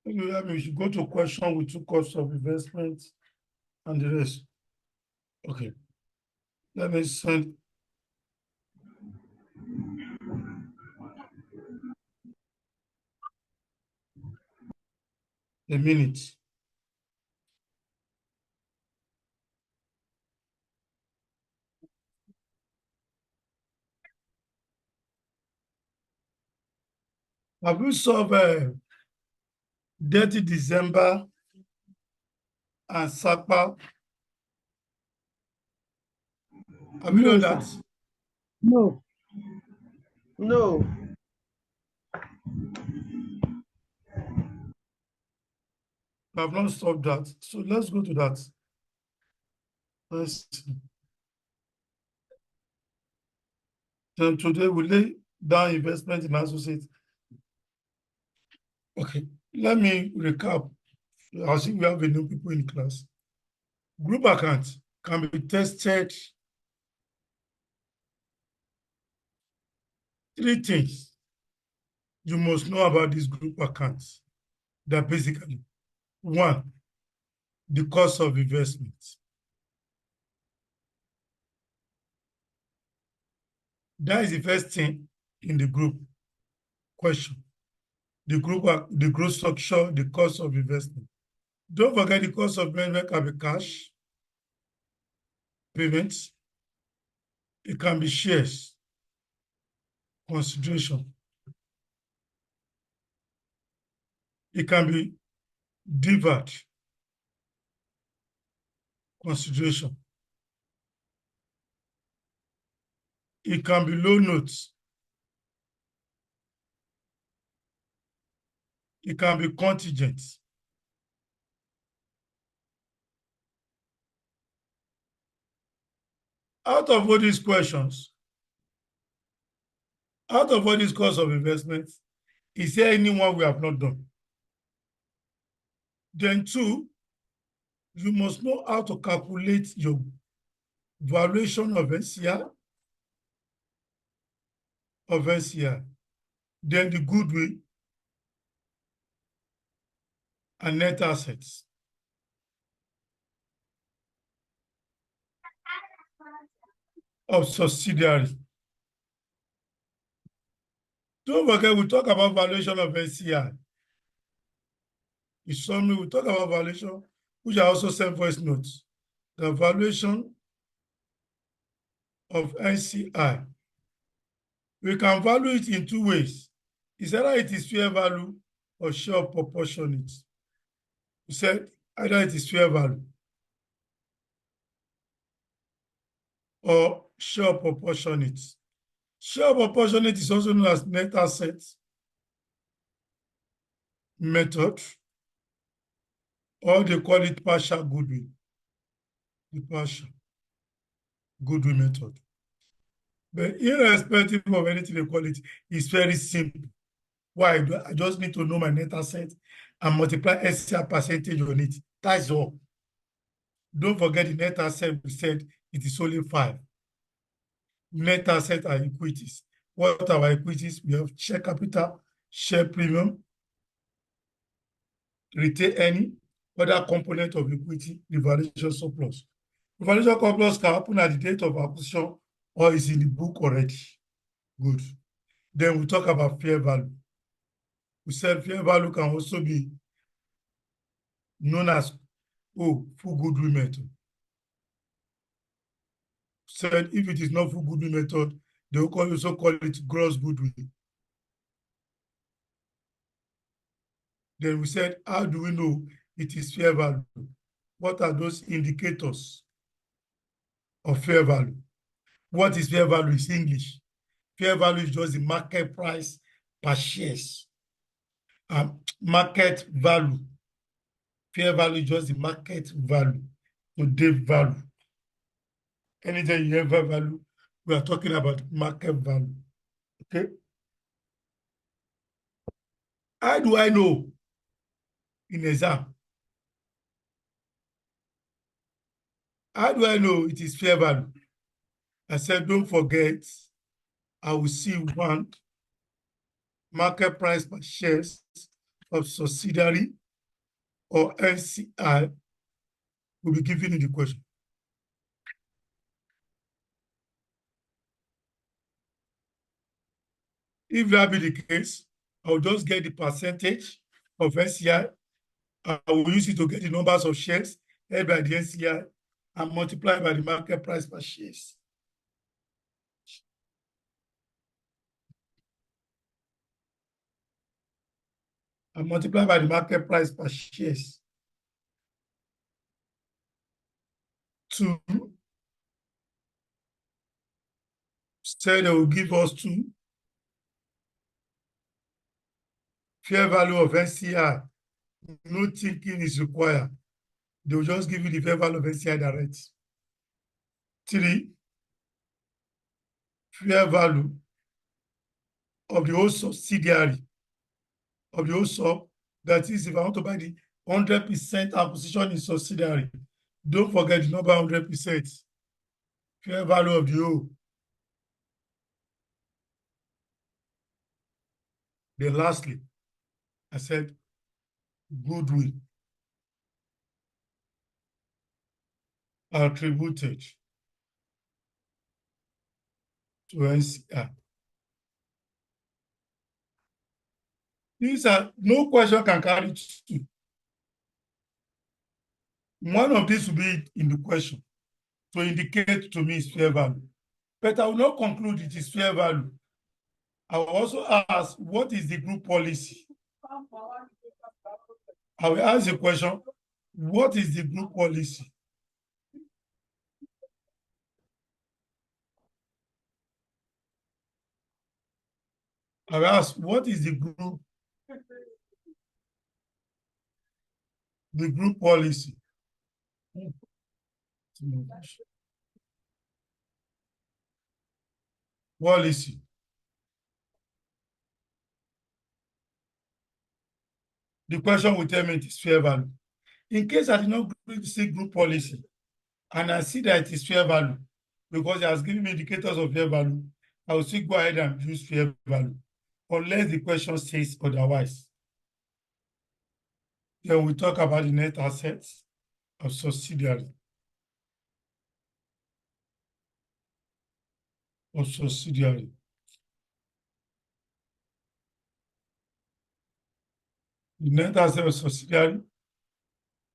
We should go to question with two costs of investment and the rest. Okay. Let me send. A minute. Have you solved Dirty December and SAPA? Have you done that? No. No. I have not solved that. So let's go to that. Let's see. Then today we lay down investment in associates. Okay, let me recap. I think we have a new people in class. Group account can be tested. Three things you must know about these group accounts. That basically, one, the cost of investment. That is the first thing in the group question. The group structure, the cost of investment. Don't forget the cost of investment can be cash, payments, it can be shares, consideration. It can be deferred consideration. It can be loan notes. It can be contingent. Out of all these questions, out of all these costs of investment, is there anyone we have not done? Then two, you must know how to calculate your valuation of NCR, then the goodwill and net assets. Of subsidiary. Don't forget, we talk about valuation of NCR. In summary, we talk about valuation, which I also sent voice notes. The valuation of NCI. We can value it in two ways. It's either it is fair value or share proportionate. We said either it is fair value or share proportionate. Share proportionate is also known as net asset method, or they call it partial goodwill. The partial goodwill method. But irrespective of anything they call it, it's very simple. Why? I just need to know my net asset and multiply SCR percentage on it. That's all. Don't forget the net asset, we said it is only 5. Net asset are equities. What are our equities? We have share capital, share premium, retain earning, other component of equity, revaluation surplus. Revaluation surplus can happen at the date of acquisition or is in the book already. Good. Then we talk about fair value. We said fair value can also be known as full goodwill method. Said if it is not full goodwill method, they will also call it gross goodwill. Then we said, how do we know it is fair value? What are those indicators of fair value? What is fair value is English. Fair value is just the market price per shares. Market value. Fair value is just the market value, today value. Anytime you have value, we are talking about market value. Okay? How do I know in exam? How do I know it is fair value? I said, don't forget, I will see one market price per shares of subsidiary or NCI will be given in the question. If that be the case, I'll just get the percentage of NCI. I will use it to get the numbers of shares held by the NCI and multiply by the market price per shares. And multiply by the market price per shares. 2, say they will give us 2. Fair value of NCI, no thinking is required. They will just give you the fair value of NCI direct. 3, fair value of the whole subsidiary, of the whole sub. That is, if I want to buy the 100% acquisition in subsidiary, don't forget the number 100%. Fair value of the whole. Then lastly, I said goodwill attributed to NCI. These are, no question can carry 2. One of these will be in the question to indicate to me its fair value. But I will not conclude it is fair value. I will also ask, what is the group policy? I will ask the question, what is the group policy? I will ask, what is the group policy? Policy. The question will tell me it is fair value. In case I did not see group policy and I see that it is fair value because it has given me indicators of fair value, I will still go ahead and use fair value unless the question says otherwise. Then we talk about the net assets of subsidiary. The net asset of subsidiary,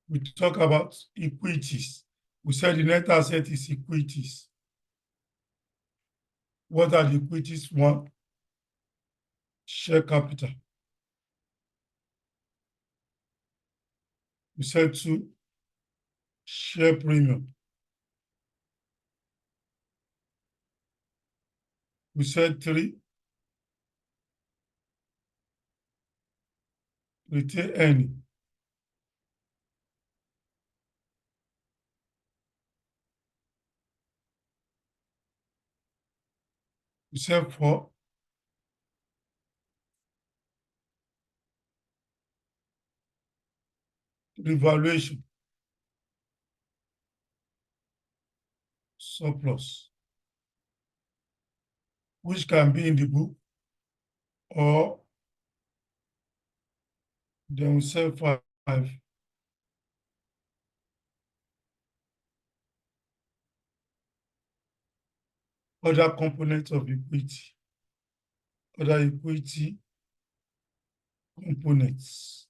we talk about equities. We said the net asset is equities. What are the equities? 1, share capital. We said 2, share premium. We said 3, retained earning. We said 4, revaluation, surplus, which can be in the book, or then we say 5, other components of equity, other equity components.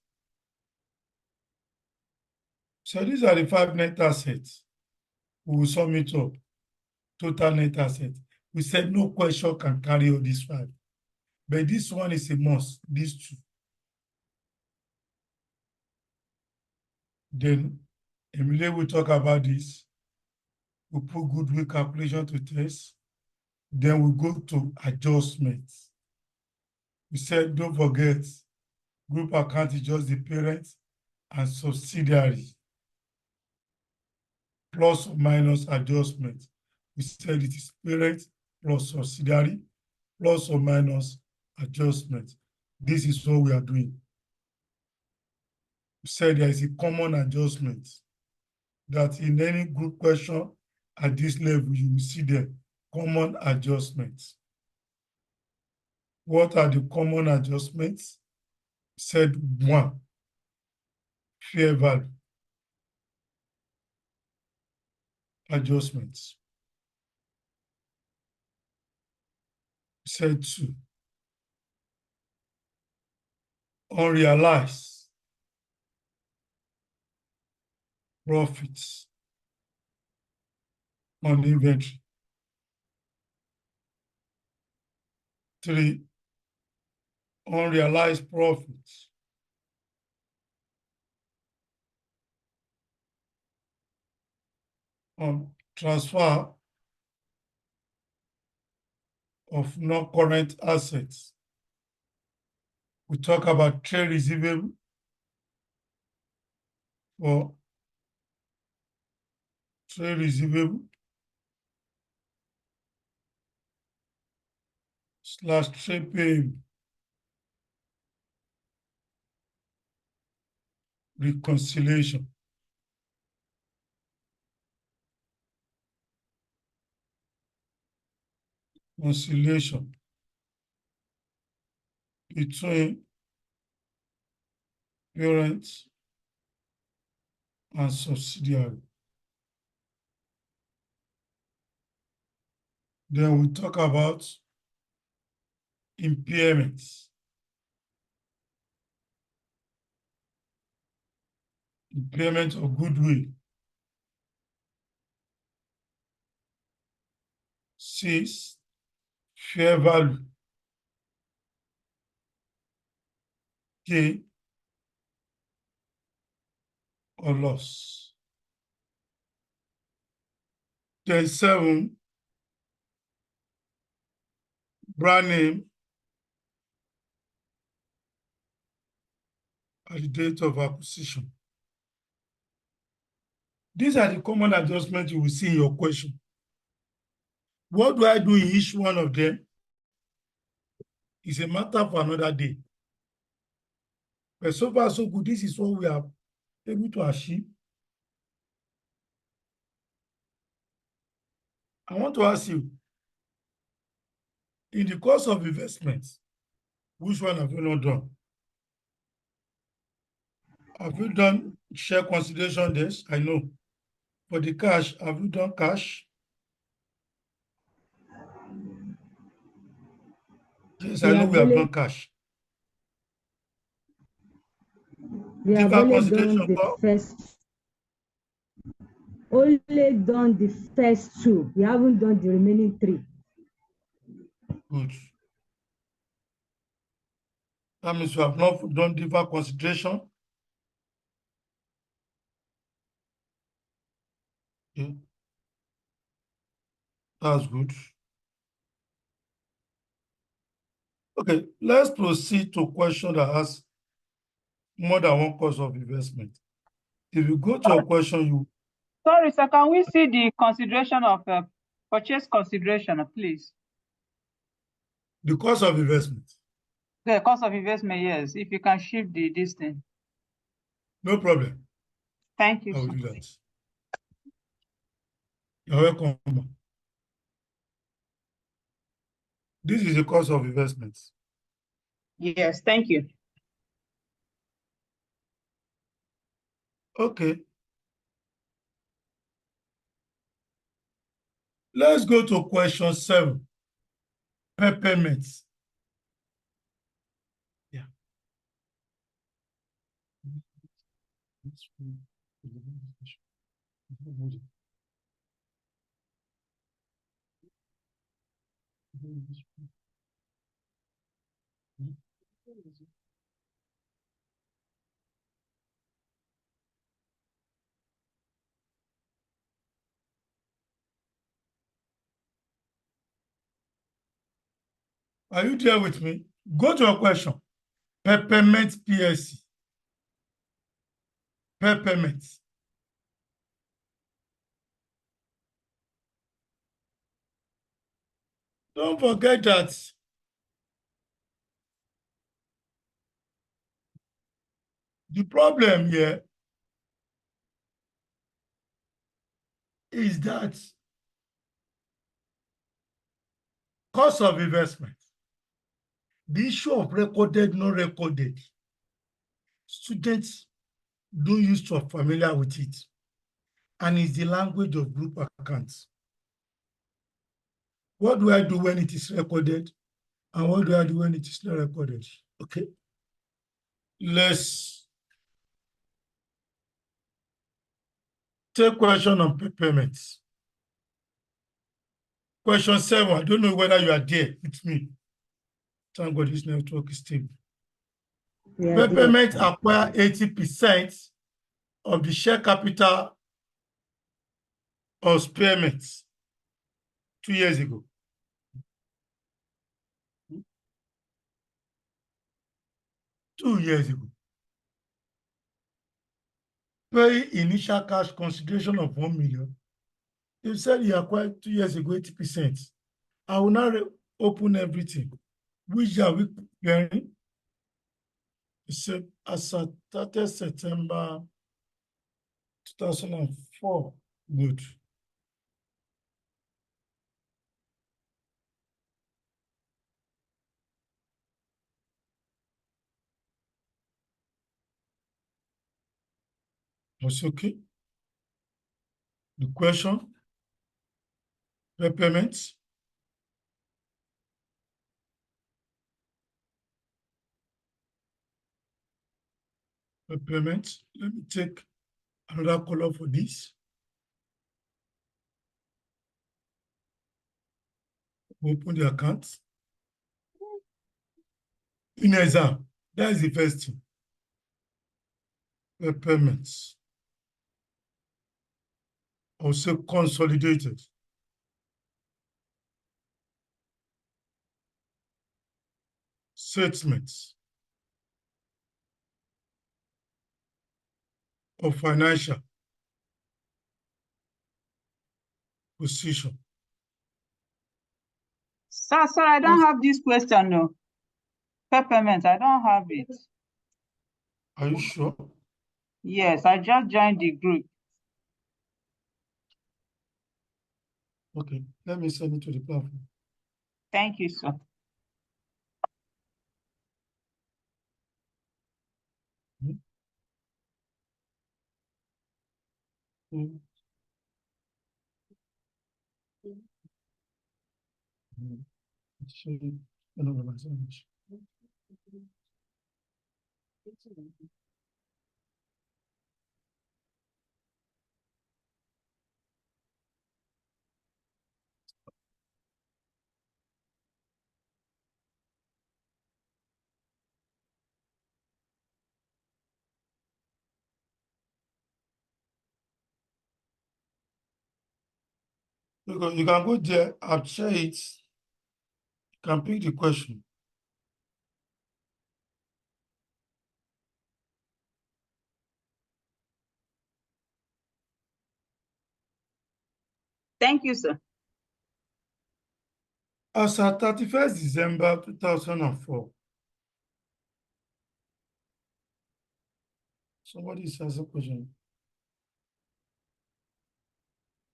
So these are the 5 net assets. We will sum it up. Total net assets. We said no question can carry all these 5. But this one is a must, these 2. Then Emile will talk about this. We'll put goodwill calculation to test. Then we go to adjustments. We said, don't forget, group account is just the parent and subsidiary. Plus or minus adjustment. We said it is parent plus subsidiary, plus or minus adjustment. This is what we are doing. We said there is a common adjustment that in any group question at this level, you will see the common adjustments. What are the common adjustments? said 1, fair value adjustments. Said 2, unrealized profits on inventory. 3, unrealized profits on transfer of non-current assets. We talk about trade receivable or trade receivable / trade payable. Reconciliation. Reconciliation between parents and subsidiary. Then we talk about impairments. Impairment of goodwill. 6, fair value gain or loss. Then 7, brand name at the date of acquisition. These are the common adjustments you will see in your question. What do I do in each one of them is a matter for another day. But so far, so good. This is what we are able to achieve. I want to ask you, in the course of investments, which one have you not done? Have you done share consideration? Yes, I know. For the cash, have you done cash? Yes, I know we have done cash. We have Deferred only consideration, done the first 2. We haven't done the remaining 3. good. That means you have not done deferred consideration. Okay. That's good. Okay, let's proceed to a question that has more than one course of investment. If you go to a question, you... Sorry, sir, can we see the consideration of purchase consideration, please? The cost of investment. The cost of investment, yes. If you can shift this thing. No problem. Thank you, I will sir. do that. You're welcome. This is the cost of investments. Yes, thank you. Okay. Let's go to question 7. Payments. Yeah. Are you there with me? Go to your question. Payment PSC. Payments. Don't forget that the problem here is that cost of investment, the issue of recorded, not recorded, Students don't used to are familiar with it. And it's the language of group accounts. What do I do when it is recorded? And what do I do when it is not recorded? Okay. Let's take question on payments. Question 7. I don't know whether you are there with me. Thank God this network is stable. Yeah, Payment acquire 80% of the share capital of Spearmint 2 years ago. Two years ago. Pay initial cash consideration of 1 million. They said he acquired 2 years ago 80%. I will now open everything. Which are we preparing? As at 30 September 2004. Good. Was okay? The question? Repayments? Repayments? Let me take another color for this. Open the account. In exam, that is the first thing. Repayments. Also consolidated. Statements of financial position. Sir, I don't have this question, no. Peppermint, I don't have it. Are you sure? Yes, I just joined the group. Okay, let me send it to the platform. Thank you, sir. Mm. You can go there, I'll share it. You can pick the question. Thank you, sir. As at 31st December 2004, somebody is asking a question.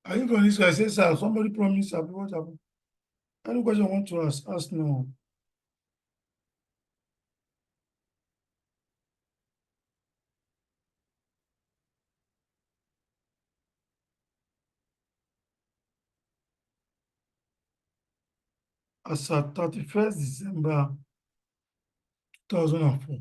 Are you going to this? I say, sir, somebody promised what happened? Any question you want to ask now. As at 31st December 2004.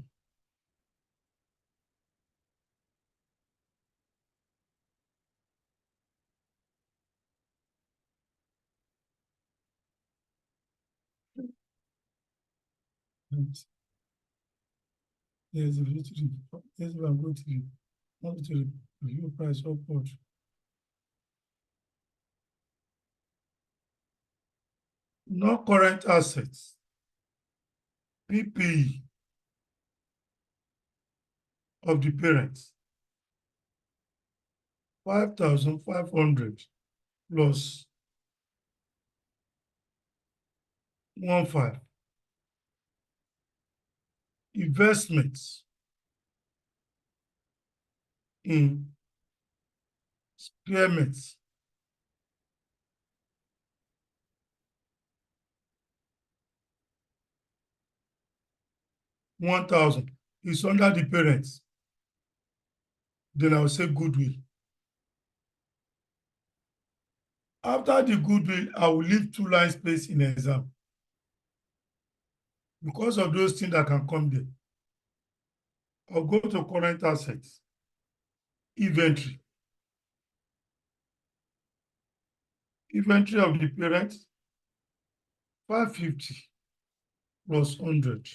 Yes, if I'm going to review price upward. No current assets. PPE of the parents. 5,500 plus 15. Investments in Spearmint. $1,000 is under the parents. Then I will say goodwill. After the goodwill, I will leave 2 line space in exam. Because of those things that can come there. I'll go to current assets, inventory. Inventory of the parent, 550 plus 100.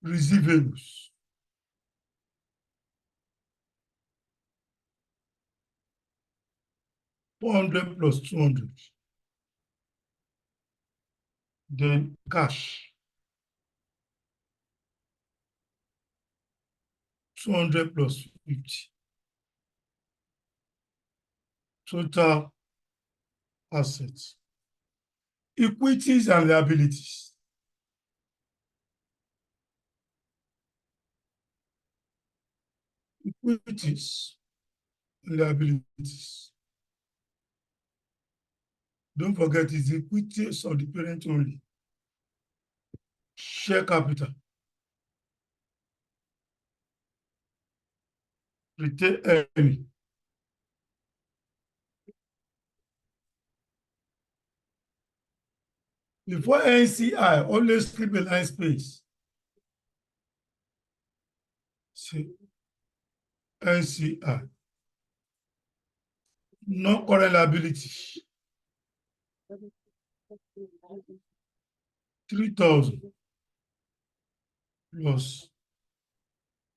Receivables, 400 plus 200. Then cash, 200 plus 50. Total assets. Equities and liabilities. Equities and liabilities. Don't forget, it's the equities of the parent only. Share capital. Retained earning. Before NCI, always keep a line space. See, NCI. Non-current liability. 3,000 plus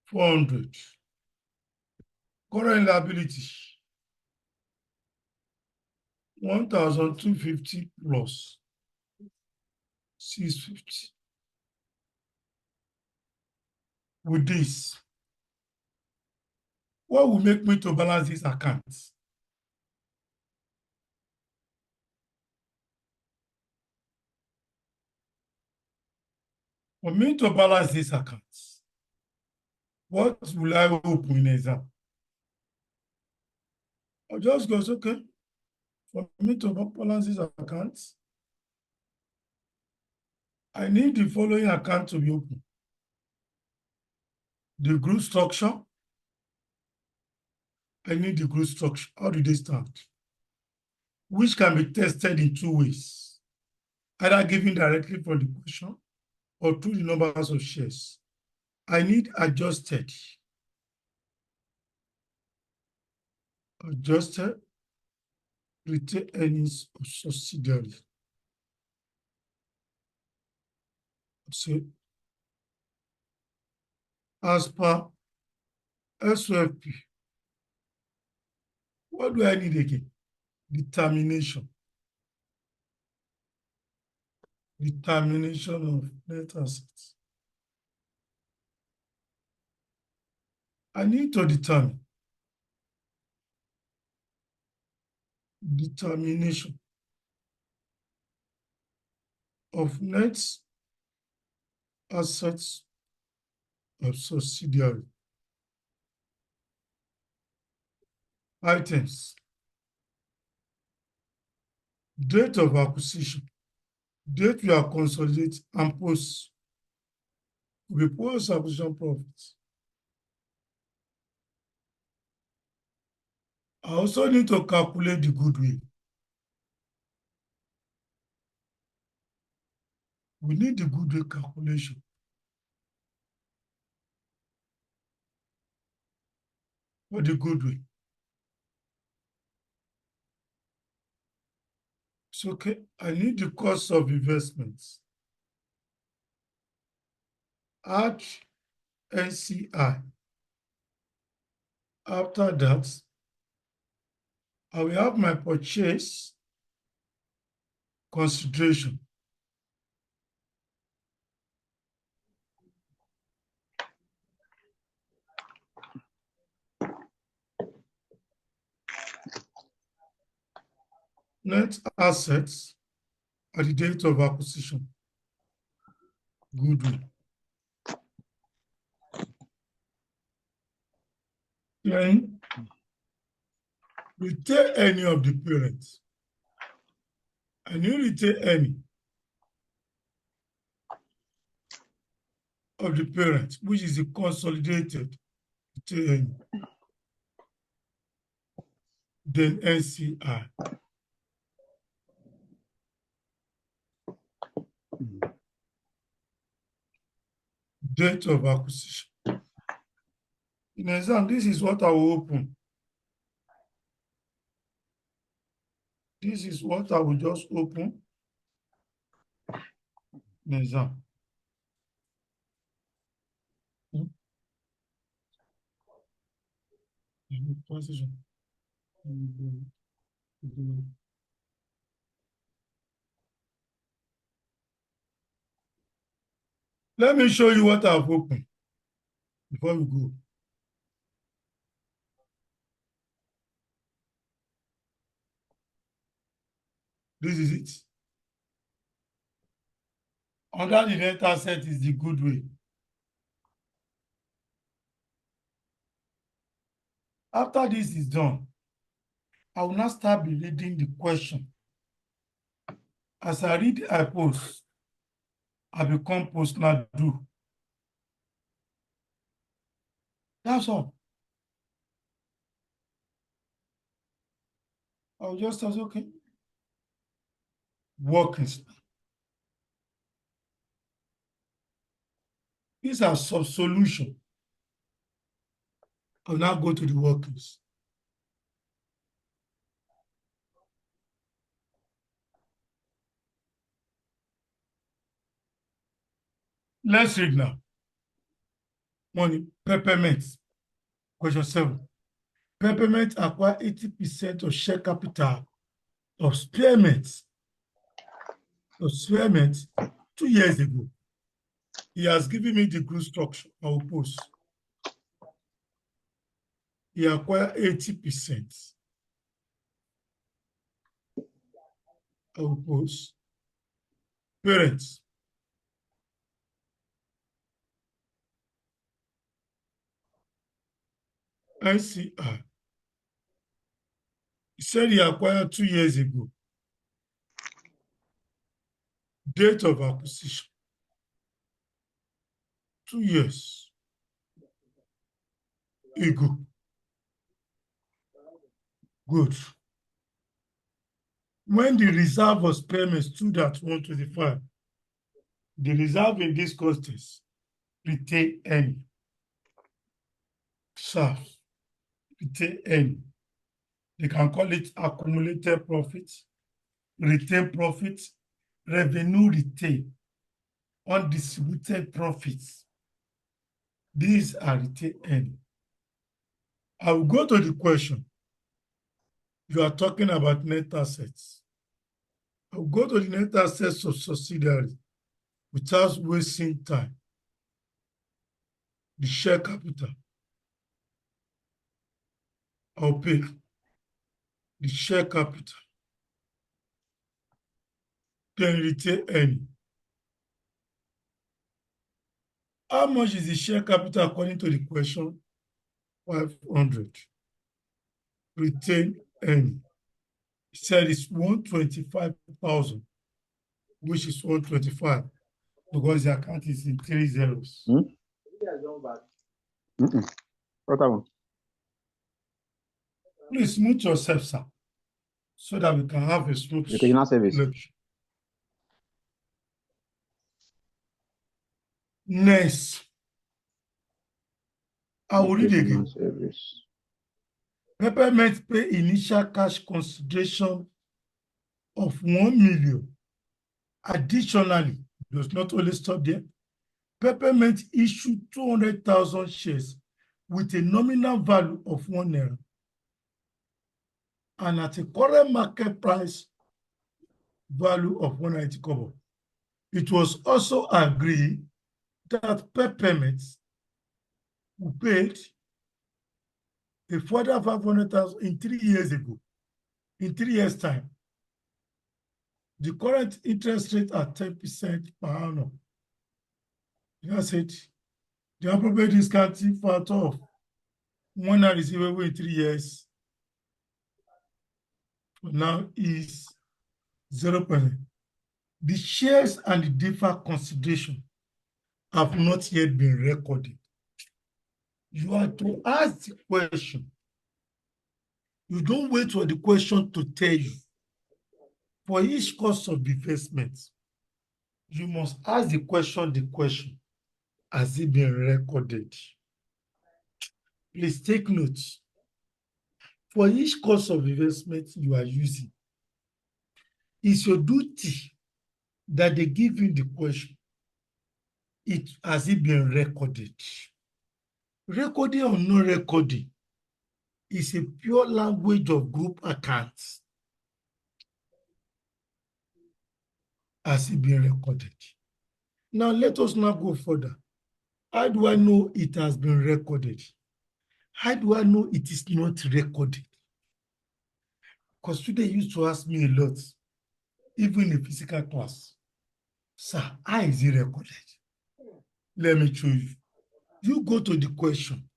400. Current liability. 1,250 plus 650. With this, what will make me to balance this account? For me to balance this account, what will I open in exam? I'll just go, okay, for me to balance this account, I need the following account to be open. The group structure. I need the group structure. How do they start? Which can be tested in 2 ways. Either given directly from the question or through the numbers of shares. I need adjusted. Adjusted retained earnings of subsidiary. So, as per SOFP, what do I need again? Determination. Determination of net assets. I need to determine determination of net assets of subsidiary. Items. Date of acquisition. Date we are consolidate and post. We post acquisition profits. I also need to calculate the goodwill. We need the goodwill calculation. For the goodwill. So, okay, I need the cost of investments. Add NCI. After that, I will have my purchase consideration. Net assets at the date of acquisition. Goodwill. Then retain any of the parents. And you retain any of the parents, which is the consolidated Then NCI. Date of acquisition. In exam, this is what I will open. This is what I will just open. In exam. Transition. Let me show you what I've opened before we go. This is it. Under the net asset is the goodwill. After this is done, I will now start be reading the question. As I read, I post. I become post now do. That's all. I'll just say, okay. Workings. These are sub-solution. I'll now go to the workings. Let's read now. Money, Peppermint. Question 7. Peppermint acquired 80% of share capital of Spearmint 2 years ago. He has given me the group structure. I will post. He acquired 80%. I will post. Parents. NCI. He said he acquired 2 years ago. Date of acquisition. 2 years ago. Good. When the reserve of Spearmint stood at 125, the reserve in this context retain N. Serve. Retain N. They can call it accumulated profit, retained profit, revenue retained, undistributed profits. These are retained N. I will go to the question. You are talking about net assets. I will go to the net assets of subsidiaries without wasting time. The share capital. I'll pick the share capital. Then retain N. How much is the share capital according to the question? 500. Retain N. He said it's 125,000, which is 125, because the account is in 3 zeros. What happened? Please mute yourself, sir, so that we can have a smooth Educational service. lecture. Next, I will read Educational again. service. Peppermint pay initial cash consideration of 1 million. Additionally, does not only stop there. Peppermint issued 200,000 shares with a nominal value of 1 naira. And at a current market price value of 190 kobo. It was also agreed that Peppermint who paid a further 500,000 in 3 years ago, in 3 years' time. The current interest rate at 10% per annum. That's it. The appropriate discounting factor of 1 naira receivable in 3 years for now is 0%. The shares and the deferred consideration have not yet been recorded. You are to ask the question. You don't wait for the question to tell you. For each cost of investment, you must ask the question, has it been recorded? Please take notes. For each cost of investment you are using, it's your duty that they give you the question. Has it been recorded? Recording or no recording is a pure language of group accounts. Has it been recorded? Now let us now go further. How do I know it has been recorded? How do I know it is not recorded? Because students used to ask me a lot, even in physical class. Sir, how is it recorded? Let me show you. You go to the question.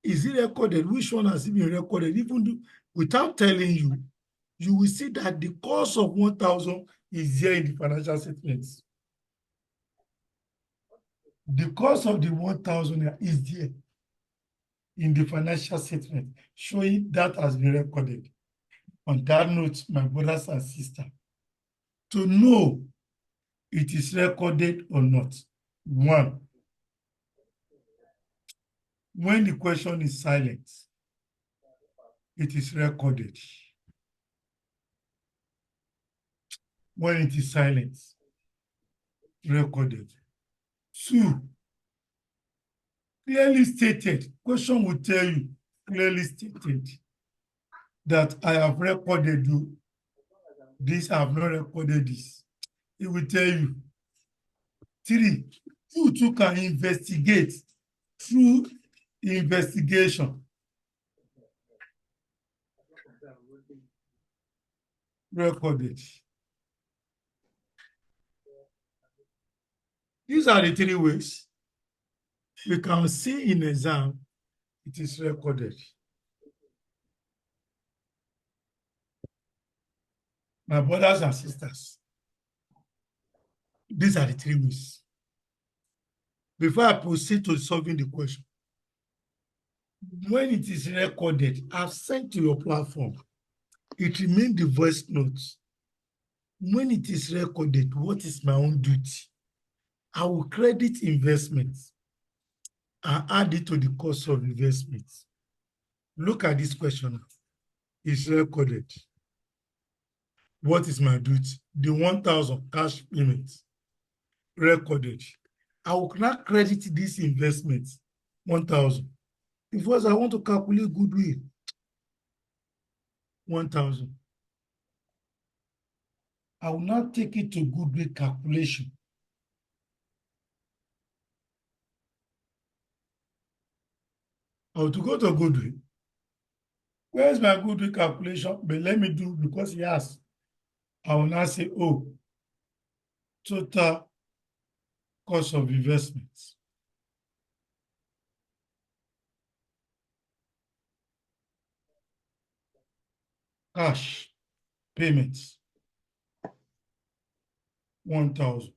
Is it recorded? Which one has it been recorded? Even though, without telling you, you will see that the cost of 1,000 is here in the financial statements. The cost of the 1,000 is there in the financial statement, showing that has been recorded. On that note, my brothers and sisters, to know it is recorded or not, one, when the question is silent, it is recorded. When it is silent, recorded. Two, clearly stated, question will tell you, clearly stated, that I have recorded this, I have not recorded this. It will tell you. Three, you too can investigate through investigation. Recorded. These are the three ways we can see in exam it is recorded. My brothers and sisters, these are the three ways. Before I proceed to solving the question, when it is recorded, I've sent to your platform, it remains the voice notes. When it is recorded, what is my own duty? I will credit investments and add it to the cost of investments. Look at this question. It's recorded. What is my duty? The 1,000 cash payments recorded. I will not credit this investment 1,000 because I want to calculate goodwill. 1,000. I will not take it to goodwill calculation. I will to go to goodwill. Where's my goodwill calculation? But let me do, because he asked. I will now say, oh, total cost of investments. Cash payments. 1,000.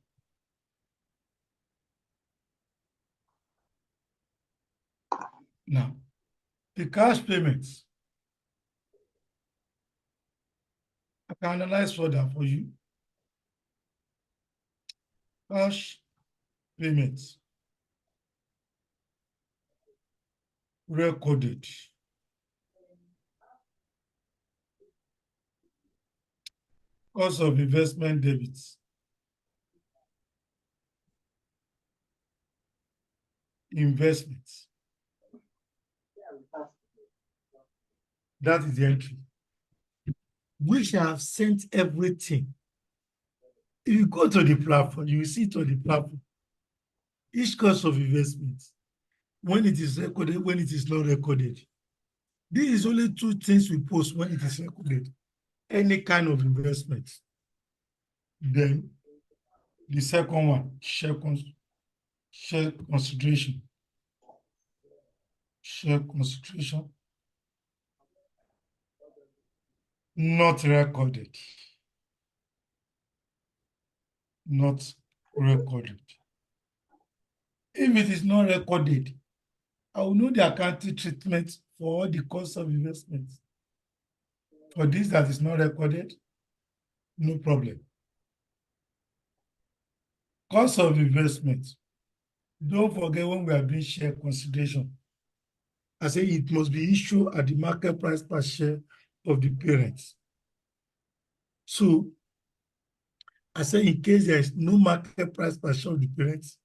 Now, the cash payments, I can analyze further for you. Cash payments recorded. Cost of investment debits. Investments. That is the entry. Which I have sent everything. If you go to the platform, you will see it on the platform. Each cost of investment, when it is recorded, when it is not recorded. This is only two things we post when it is recorded. Any kind of investment. Then the second one, share consideration. Share consideration. Not recorded. Not recorded. If it is not recorded, I will know the accounting treatment for all the costs of investment. For this that is not recorded, no problem. Cost of investment. Don't forget when we are doing share consideration, I say it must be issued at the market price per share of the parents. So I say in case there is no market price per share of the parents,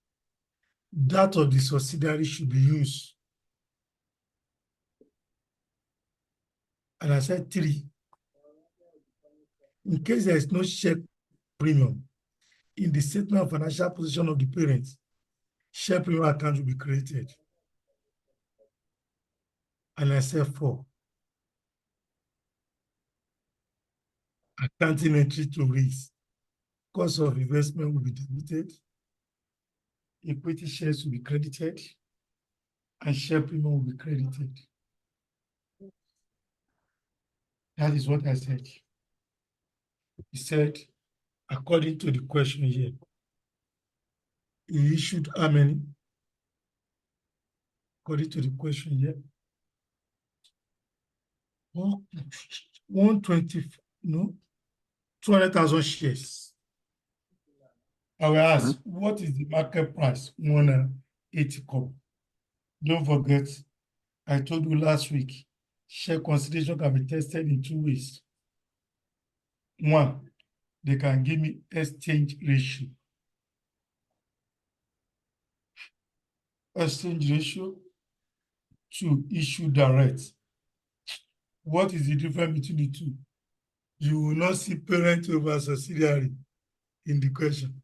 that of the subsidiary should be used. And I said 3, in case there is no share premium in the statement of financial position of the parents, share premium account will be created. And I said 4, accounting entry to raise. Cost of investment will be debited, equity shares will be credited, and share premium will be credited. That is what I said. He said, according to the question here, he issued how many? According to the question here, 120, no, 200,000 shares. I will ask, what is the market price? 180 kobo. Don't forget, I told you last week, share consideration can be tested in 2 ways. 1, they can give me exchange ratio. Exchange ratio. 2, issue direct. What is the difference between the two? You will not see parent over subsidiary in the question.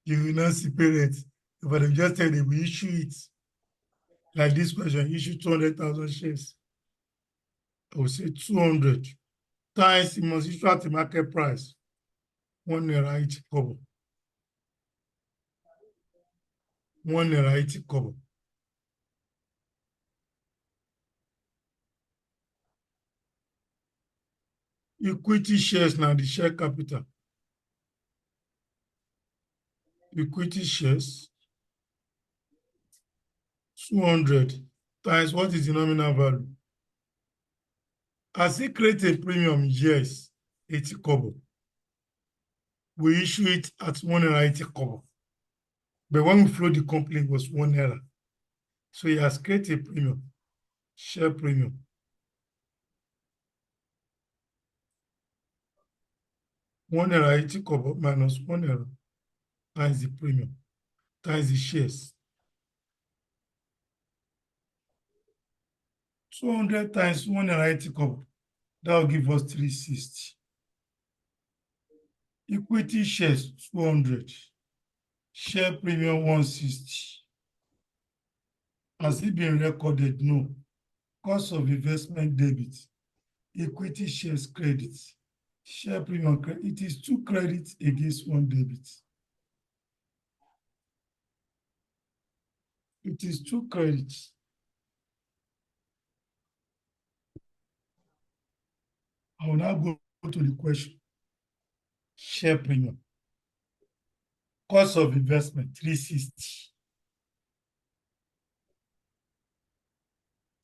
You will not see parent, but they just tell them we issue it. Like this question, issue 200,000 shares. I will say 200 times it must issue at the market price. 1 naira 80 kobo. 1 naira 80 kobo. Equity shares now the share capital. Equity shares 200 times what is the nominal value? Has it created a premium? Yes, 80 kobo. We issue it at 1 naira 80 kobo. But when we float the company, it was 1 naira. So he has created a premium, share premium. 1 naira 80 kobo minus 1 naira times the premium, times the shares. 200 times 1 naira 80 kobo, that will give us 360. Equity shares 200, share premium 160. Has it been recorded? No. Cost of investment debit, equity shares credit, share premium credit. It is 2 credits against 1 debit. It is 2 credits. I will now go to the question. Share premium. Cost of investment 360.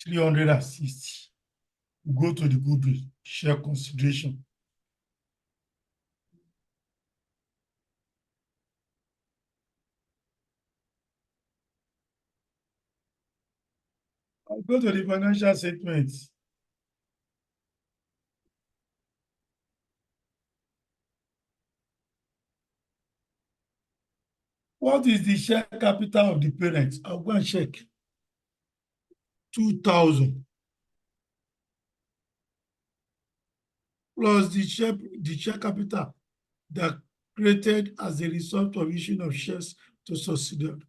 360. Go to the goodwill, share consideration. I'll go to the financial statements. What is the share capital of the parents? I'll go and check. 2,000. Plus the share capital that created as a result of issuing of shares to subsidiary.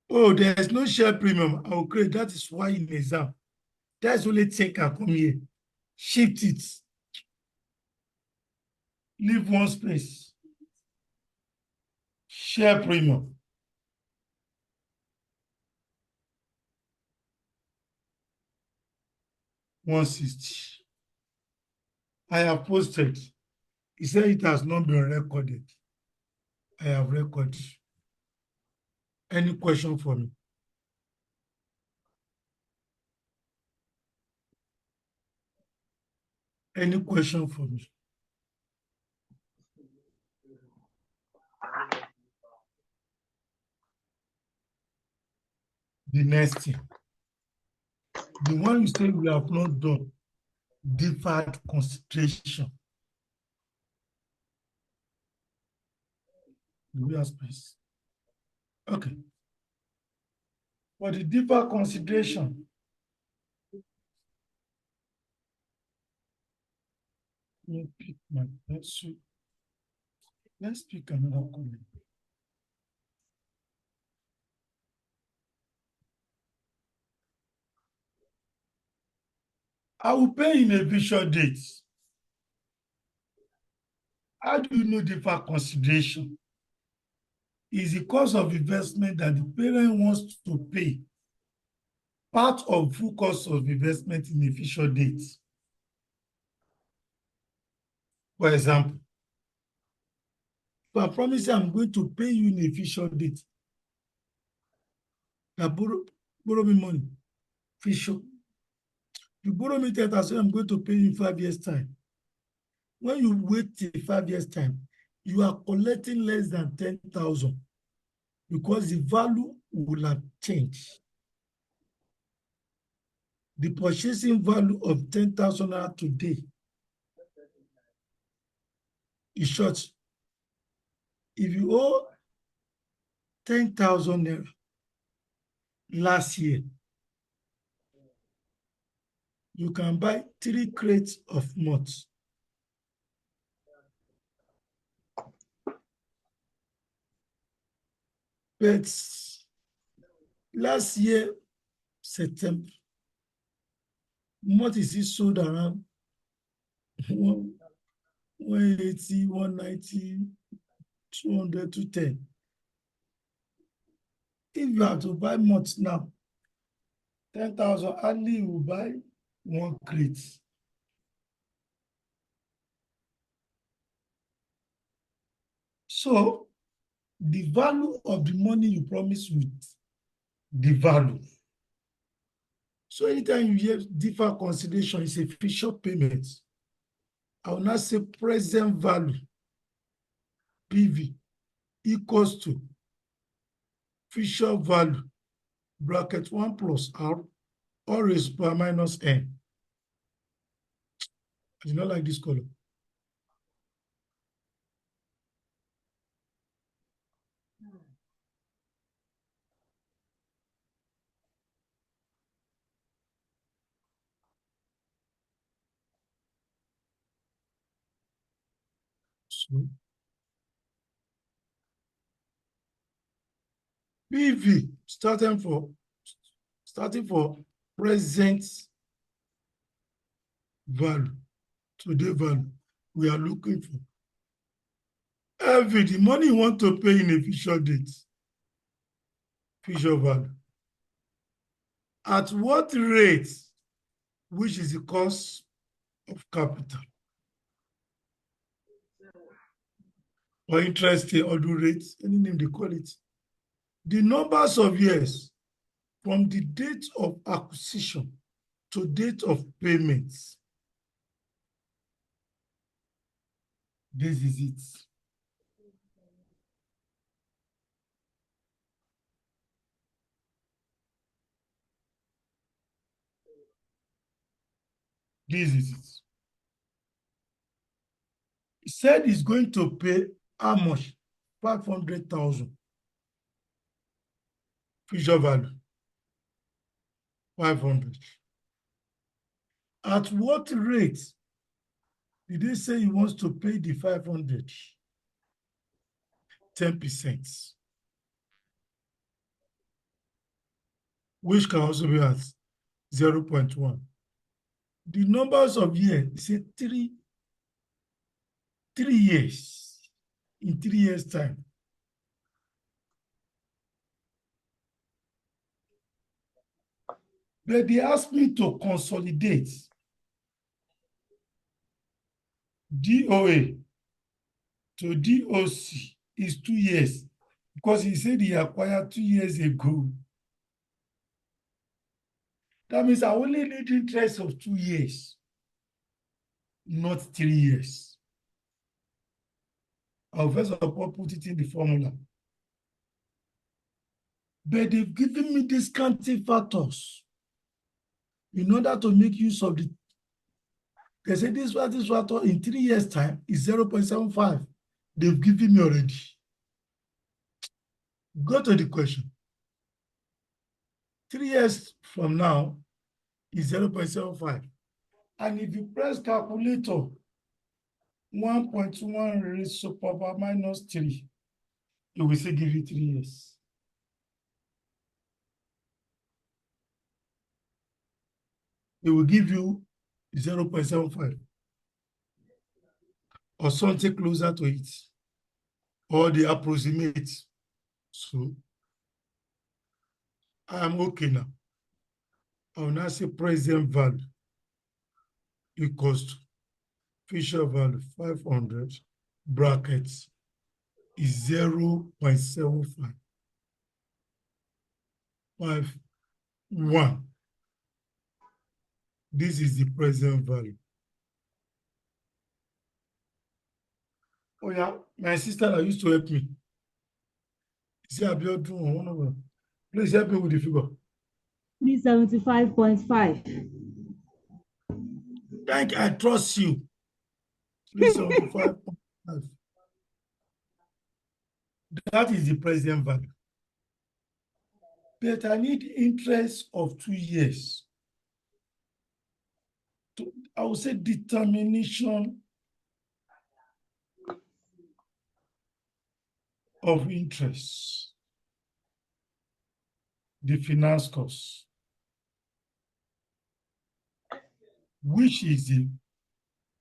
Oh, there is no share premium. I will create. That is why in exam, that's only take and come here. Shift it. Leave 1 space. Share premium. $160. I have posted. He said it has not been recorded. I have recorded. Any question for me? Any question for me? The next thing, the one you say we have not done, deferred consideration. Do we have space? Okay. For the deferred consideration, let me pick my pencil. Let's pick another color. I will pay in a visual date. How do you know deferred consideration? Is the cost of investment that the parent wants to pay part of full cost of investment in a future date. For example, if I promise you I'm going to pay you in a future date, I borrow me money, future. You borrow me 10,000, I'm going to pay you in 5 years' time. When you wait till 5 years' time, you are collecting less than 10,000 because the value will have changed. The purchasing value of 10,000 naira today is short. If you owe 10,000 naira last year, you can buy 3 crates of nuts. But last year, September, what is it sold around 180, 190, 200, 210. If you have to buy nuts now, 10,000, only you will buy 1 crate. So the value of the money you promise with the value. So anytime you hear deferred consideration, it's a future payment. I will not say present value, PV, equals to future value, bracket 1 plus R, or raised by minus N. I do not like this color. So, PV starting for present value, today value, we are looking for the money you want to pay in a future date, future value. At what rate, which is the cost of capital, or interest or due rates, any name they call it. The numbers of years from the date of acquisition to date of payments. This is it. This is it. He said he's going to pay how much? 500,000. Future value. 500. At what rate did they say he wants to pay the 500? 10%. Which can also be at 0.1. The numbers of years, say 3 years. In 3 years' time. But they asked me to consolidate DOA to DOC is 2 years because he said he acquired 2 years ago. That means I only need interest of 2 years. not 3 years. I'll first of all put it in the formula. But they've given me discounting factors in order to make use of the. They say this factor in 3 years' time is 0.75. They've given me already. Go to the question. 3 years from now is 0.75. And if you press calculator, 1.1 raised to power minus 3, it will say give you 3 years. It will give you 0.75 or something closer to it, or the approximate. So I'm okay now. I will now say present value equals to Fisher value 500 brackets is 0.75. 1. This is the present value. Oh yeah, my sister that used to help me. See, Abiodun, please help me with the figure. 375.5. Thank you, I trust you. 375.5. That is the present value. But I need interest of 2 years. I would say determination of interest, the finance cost, which is the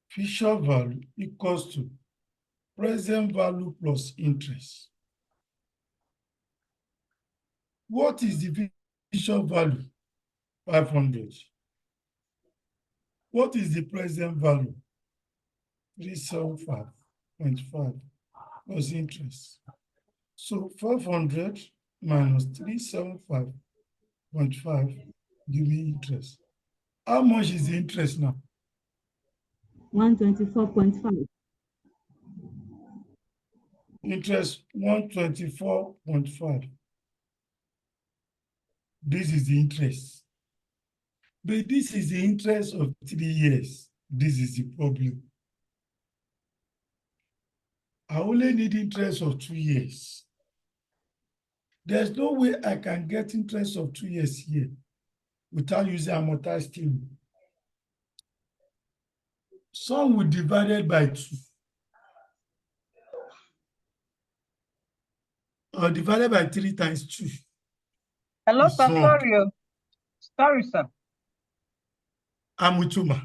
Fisher value equals to present value plus interest. What is the Fisher value? 500. What is the present value? 375.5 plus interest. So 500 minus 375.5 give me interest. How much is the interest now? 124.5. Interest 124.5. This is the interest. But this is the interest of 3 years. This is the problem. I only need interest of 2 years. There's no way I can get interest of 2 years here without using amortized table. Some will divide it by 2. Or divided by 3 times 2. Hello, It's sir. wrong. Sorry, sir. I'm with you, ma.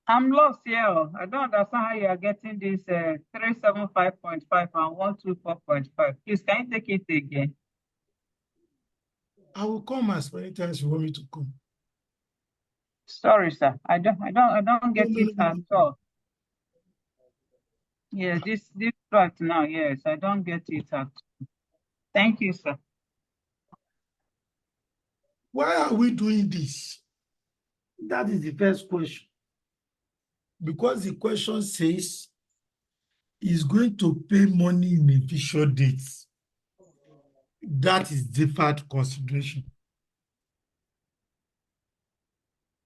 I'm lost here. I don't understand how you are getting this 375.5 and 124.5. Please, can you take it again? I will come as many times you want me to come. Sorry, sir. I don't get it at No. all. Yeah, this right now, yes, I don't get it at all. Thank you, sir. Why are we doing this? That is the first question. Because the question says he's going to pay money in a future date. That is deferred consideration.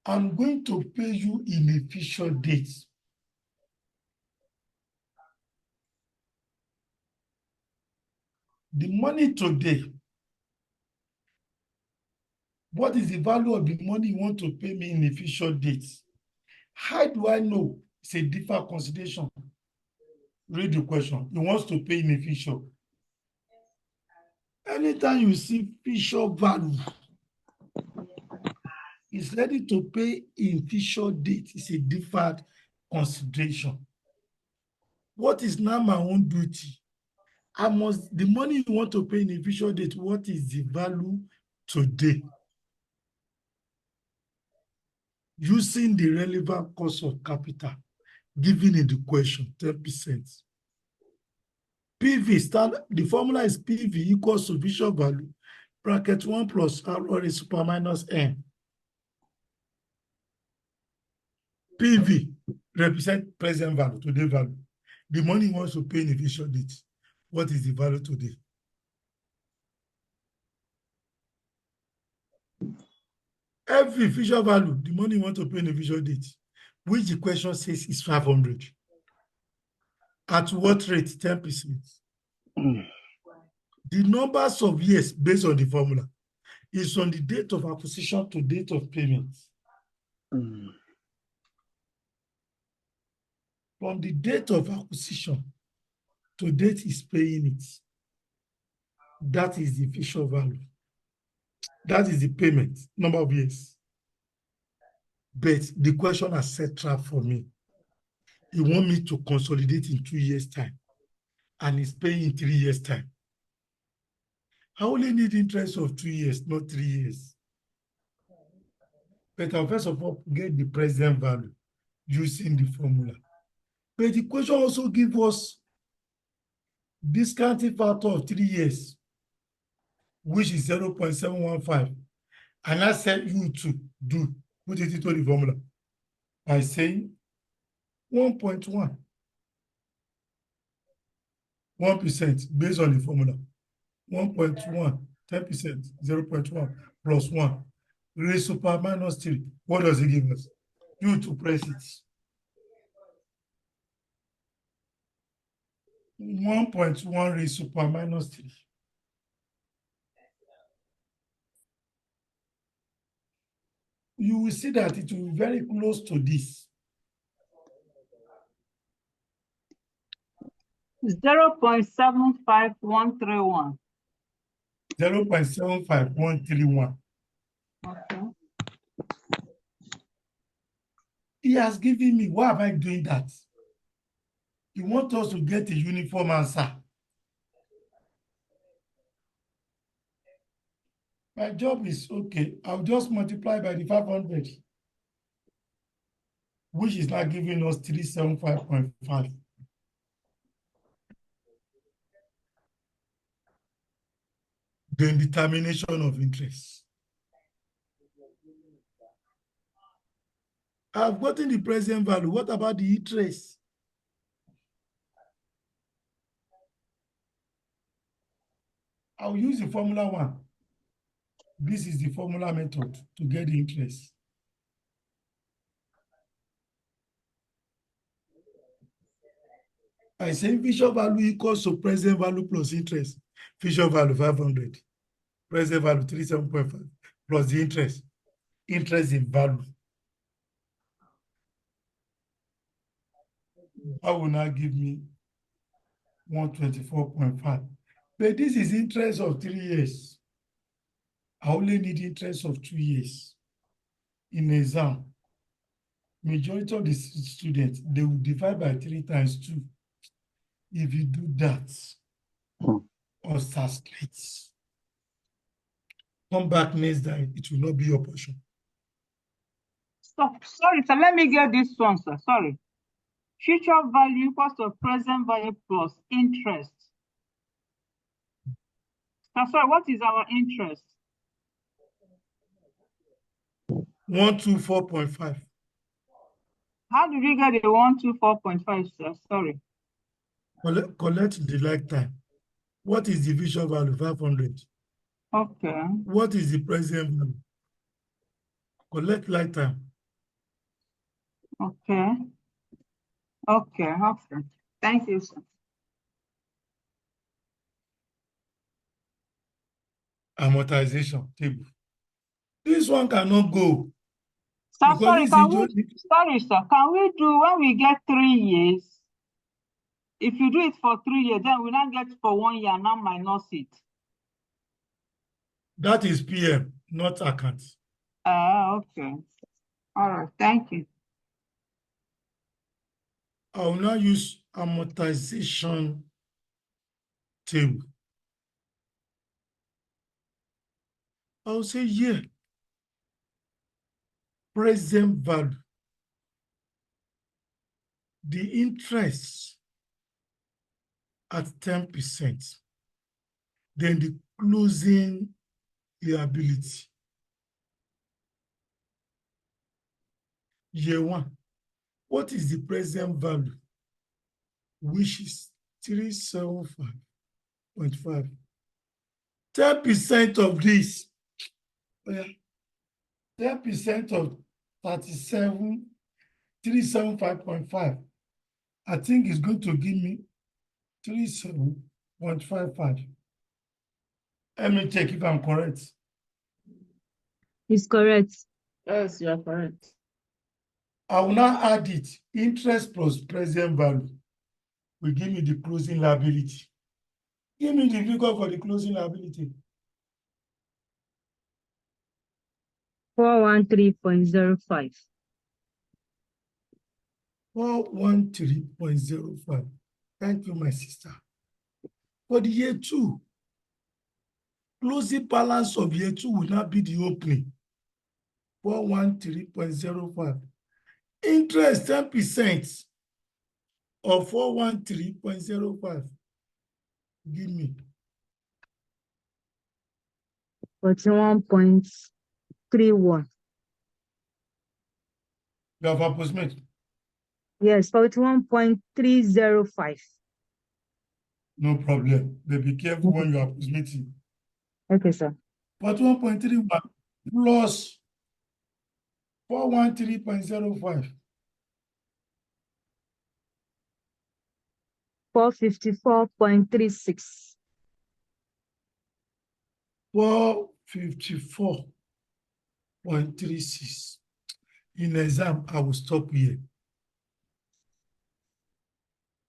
I'm going to pay you in a future date. The money today, what is the value of the money you want to pay me in a future date? How do I know it's a deferred consideration? Read the question. He wants to pay in a future. Anytime you see future value, is ready to pay in future date. It's a deferred consideration. What is now my own duty? The money you want to pay in a future date, what is the value today? Using the relevant cost of capital given in the question, 10%. PV, the formula is PV equals to future value, bracket 1 plus R raised super minus N. PV represent present value, today value. The money he wants to pay in the future date. What is the value today? Every future value, the money you want to pay in the future date, which the question says is 500. At what rate? 10%. The numbers of years based on the formula is on the date of acquisition to date of payment. From the date of acquisition to date is paying it. That is the future value. That is the payment, number of years. But the question has set trap for me. He want me to consolidate in 2 years' time, and he's paying in 3 years' time. I only need interest of 2 years, not 3 years. But I'll first of all get the present value using the formula. But the question also gives us discounting factor of 3 years, which is 0.715. And I said you to put it into the formula by saying 1.1. 1% based on the formula. 1.1, 10%, 0.1 plus 1. Raised to power minus 3. What does it give us? You to press it. 1.1 raised to power minus 3. You will see that it will be very close to this. 0.75131. 0.75131. Okay. He has given me, why am I doing that? He wants us to get a uniform answer. My job is okay. I'll just multiply by the 500, which is now giving us 375.5. Then determination of interest. I've gotten the present value. What about the interest? I'll use the formula 1. This is the formula method to get the interest. I say future value equals to present value plus interest. Future value 500. Present value 37.5 plus the interest. Interest in value. That will now give me 124.5. But this is interest of 3 years. I only need interest of 2 years. In exam, majority of the students, they will divide by 3 times 2. If you do that, or subtract, come back next time, it will not be your portion. Stop. Sorry, sir. Let me get this one, sir. Sorry. Future value equals to present value plus interest. Now, sorry, what is our interest? 124.5. How did we get the 124.5, sir? Sorry. Collect the lifetime. What is the future value? 500. Okay. What is the present value? Collect lifetime. Okay. Okay. Okay. Thank you, sir. Amortization table. This one cannot go. Sir, Because sorry, this can is we, sorry, sir. Can we do when we get 3 years? If you do it for 3 years, then we not get for 1 year, now minus it. that is PM, not account. Okay. All right. Thank you. I will now use amortization table. I will say here, present value. The interest at 10%. Then the closing liability. Year 1. What is the present value? Which is 375.5. 10% of this. 10% of 375.5. I think it's going to give me 37.55. Let me check if I'm correct. It's correct. Yes, you are correct. I will now add it. Interest plus present value will give me the closing liability. Give me the figure for the closing liability. 413.05. 413.05. Thank you, my sister. For the year 2, closing balance of year 2 will not be the opening. 413.05. Interest 10% of 413.05. Give me 41.31. You have approximate. Yes, 41.305. No problem. But be careful when you are approximating. Okay, sir. 41.31 plus 413.05. 454.36. 454.36. In exam, I will stop here.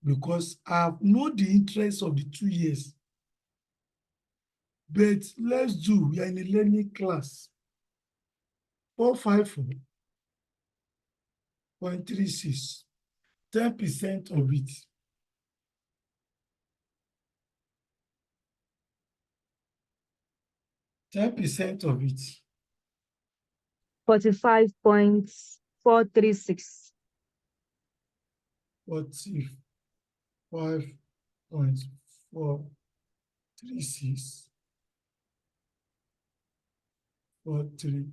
Because I know the interest of the 2 years. But let's do, we are in a learning class. 454.36. 10% of it. 10% of it. 45.436. 45.436. 43.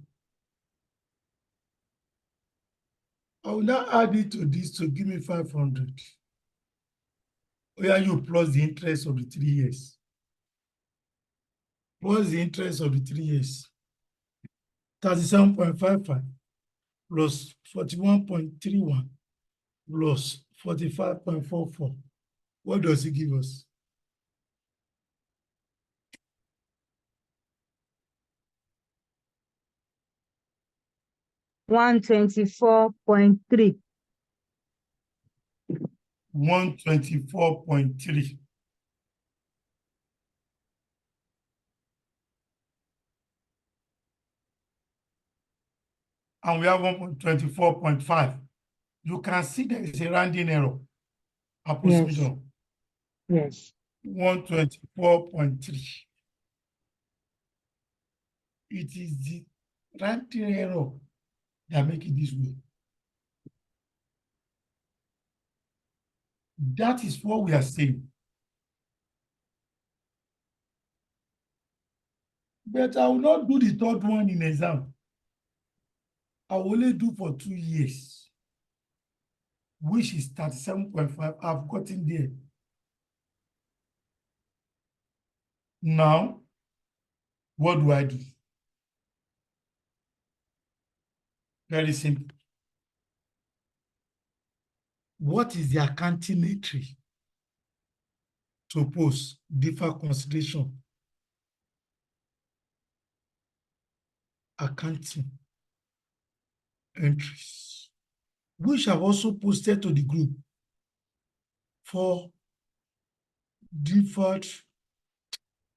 I will now add it to this to give me 500. Where you plus the interest of the 3 years. Plus the interest of the 3 years. 37.55 plus 41.31 plus 45.44. What does it give us? $124.3. 124.3. And we have 124.5. You can see there is a rounding error. Approximation. Yes. 124.3. It is the rounding error that make it this way. That is what we are saying. But I will not do the third one in exam. I will only do for 2 years, which is 37.5. I've gotten there. Now, what do I do? Very simple. What is the accounting entry to post deferred consideration? Accounting entries, which I've also posted to the group for deferred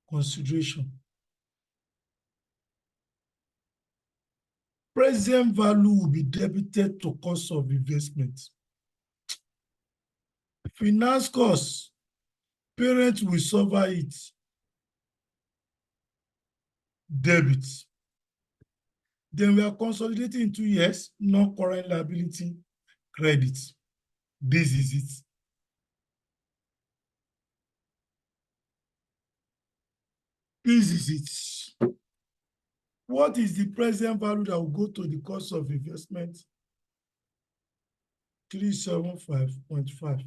consideration. Present value will be debited to cost of investment. Finance costs, parents will suffer it. Debit. Then we are consolidating in 2 years, non-current liability credit. This is it. This is it. What is the present value that will go to the cost of investment? 375.5.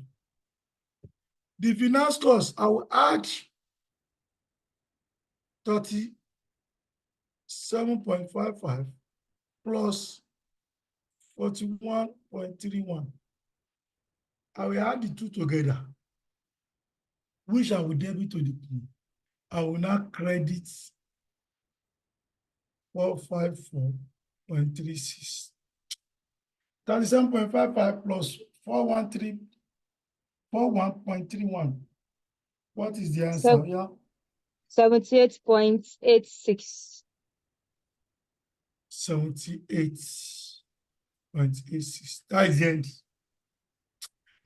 The finance cost, I will add 37.55 plus 41.31. I will add the two together, which I will debit to the pool. I will now credit 454.36. 37.55 plus 41.31. What is the answer? Yeah. 78.86. 78.86. That is the end.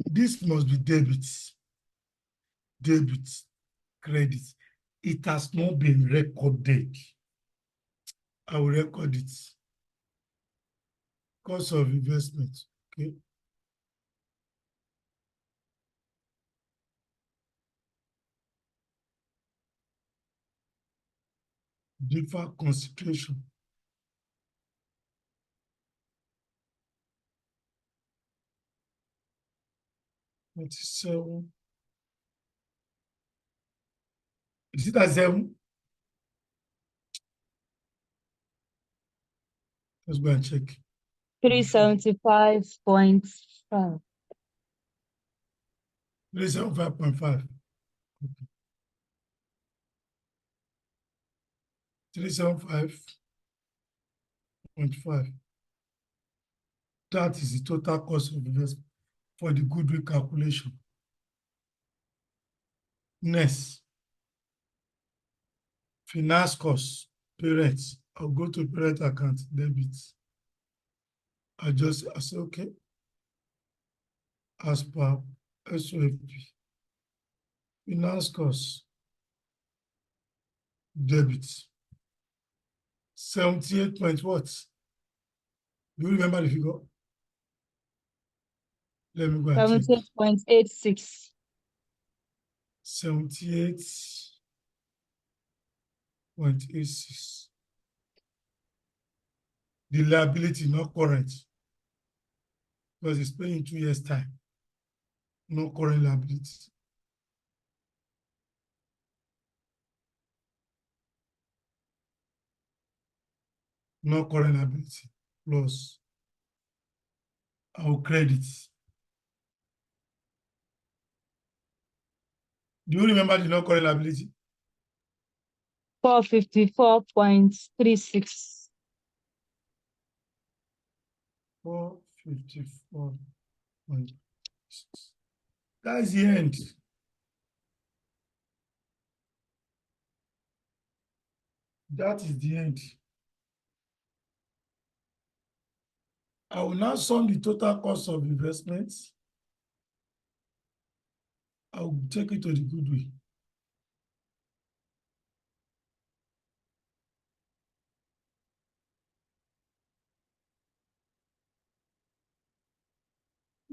This must be debit. Debit, credit. It has not been recorded. I will record it. Cost of investment. Okay. Deferred consideration. $27. Is it at 7? Let's go and check. 375.5. 375.5. 375.5. That is the total cost of investment for the goodwill calculation. Next, finance costs, parents. I'll go to parent account, debit. I say, okay, as per SOFP, finance costs, debit. 78 point what? Do you remember the figure? Let me go and check. 78.86. 78.86. The liability, not current, because it's paying in 2 years' time. No current liability. No current liability. Plus, our credit. Do you remember the no current liability? 454.36. 454.6. That is the end. That is the end. I will now sum the total cost of investments. I will take it to the goodwill.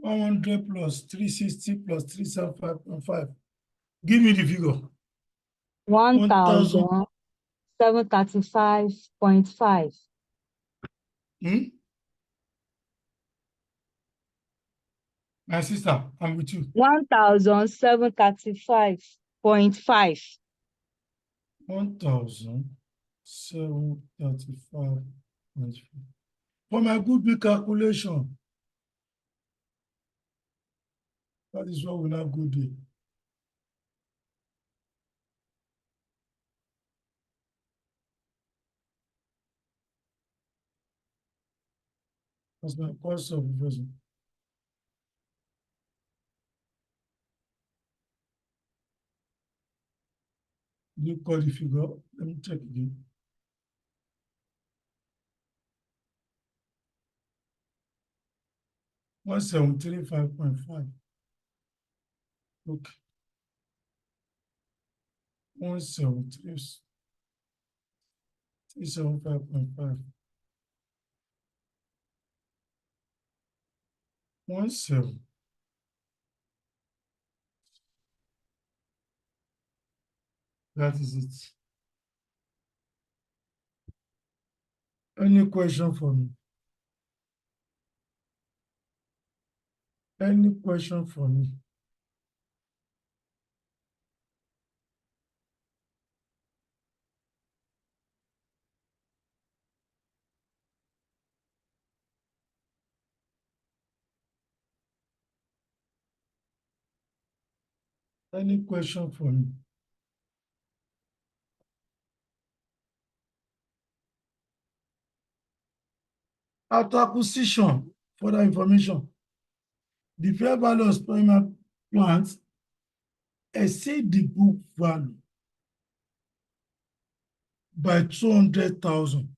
$100 plus 360 plus 375.5. Give me the figure. 1,735.5. My sister, I'm with you. 1,735.5. 1,735.5. For my goodwill calculation, that is what we now go do. That's my cost of investment. You call the figure. Let me check again. $1,735.5. Okay. 1,735.5. 17. That is it. Any question for me? Any question for me? Any question for me? After acquisition, further information, the fair value of experimental plants exceed the book value by 200,000.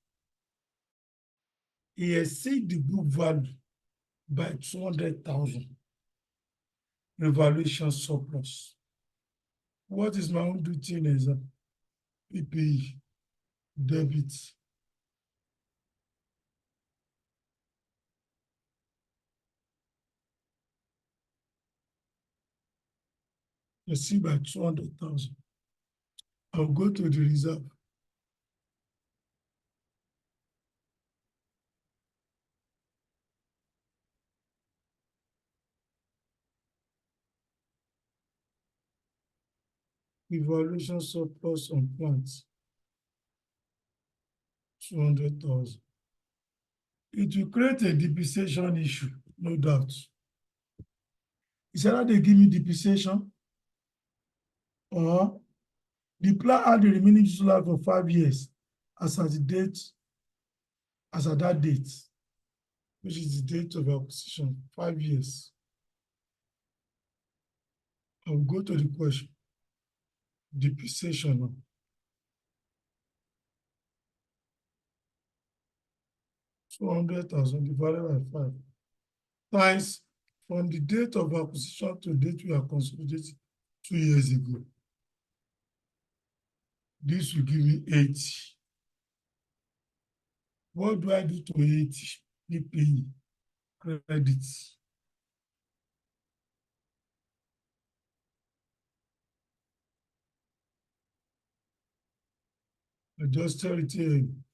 It exceed the book value by 200,000. Revaluation surplus. What is my own duty in exam? PPE, debit. You see by 200,000. I'll go to the reserve. Evaluation surplus on plants, 200,000. It will create a depreciation issue, no doubt. Is either they give me depreciation or the plan had the remaining useful life for 5 years as at the date, as at that date, which is the date of acquisition, 5 years. I'll go to the question. Depreciation. 200,000 divided by 5 times from the date of acquisition to date we are consolidating 2 years ago. This will give me 80. What do I do to 80? PPE, credits. Adjusted return.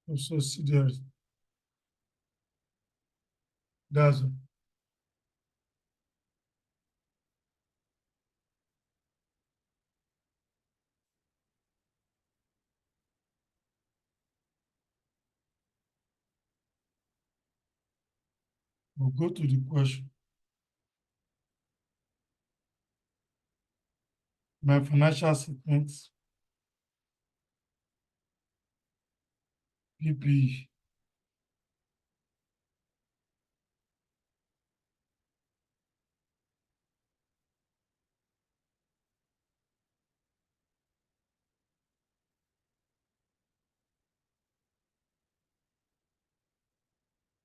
Of subsidiaries. That's all. We'll go to the question. My financial statements. PPE.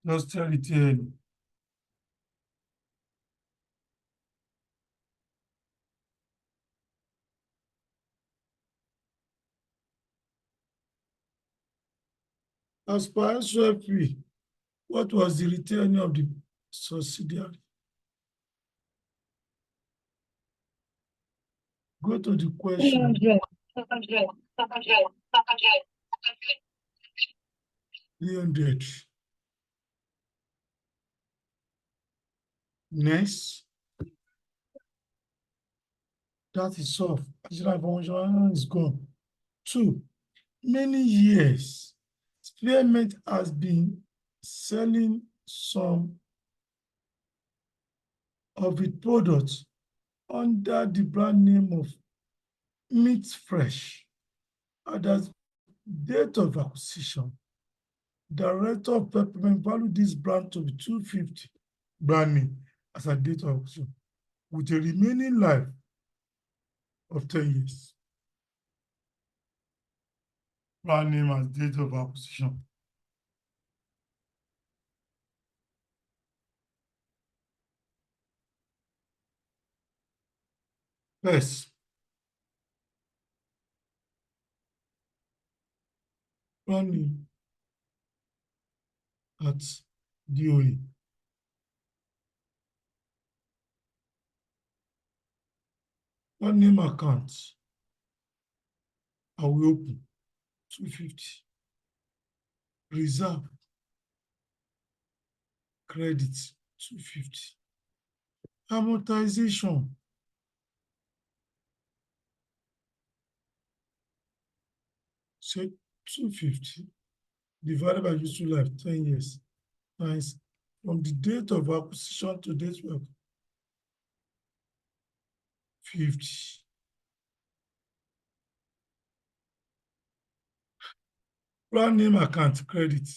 Adjusted return. As per SOFP, what was the return of the subsidiary? Go to the question. 300. Next. That is solved. Additional information is gone. 2. Many years, Spearmint has been selling some of its products under the brand name of Meat Fresh. At the date of acquisition, Director of Peppermint valued this brand to be 250 brand name as a date of acquisition, with a remaining life of 10 years. Brand name as date of acquisition. First, brand name at DOE. Brand name account, I will open 250. Reserve credit 250. Amortization. Say 250 divided by useful life, 10 years, times from the date of acquisition to date of 50. Brand name account credit.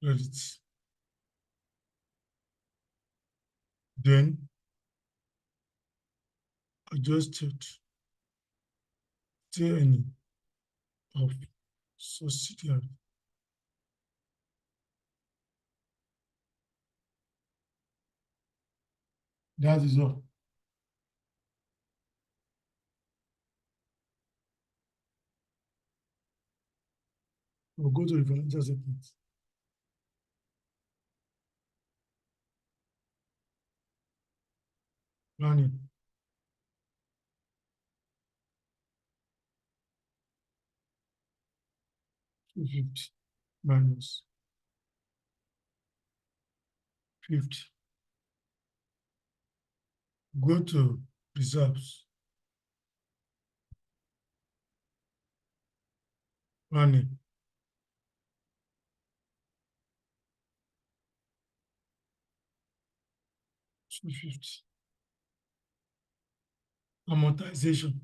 Credit. Then adjusted any of subsidiary. That is all. We'll go to the financial statement. Planning. $250 minus 50. Go to reserves. Planning. $250. Amortization.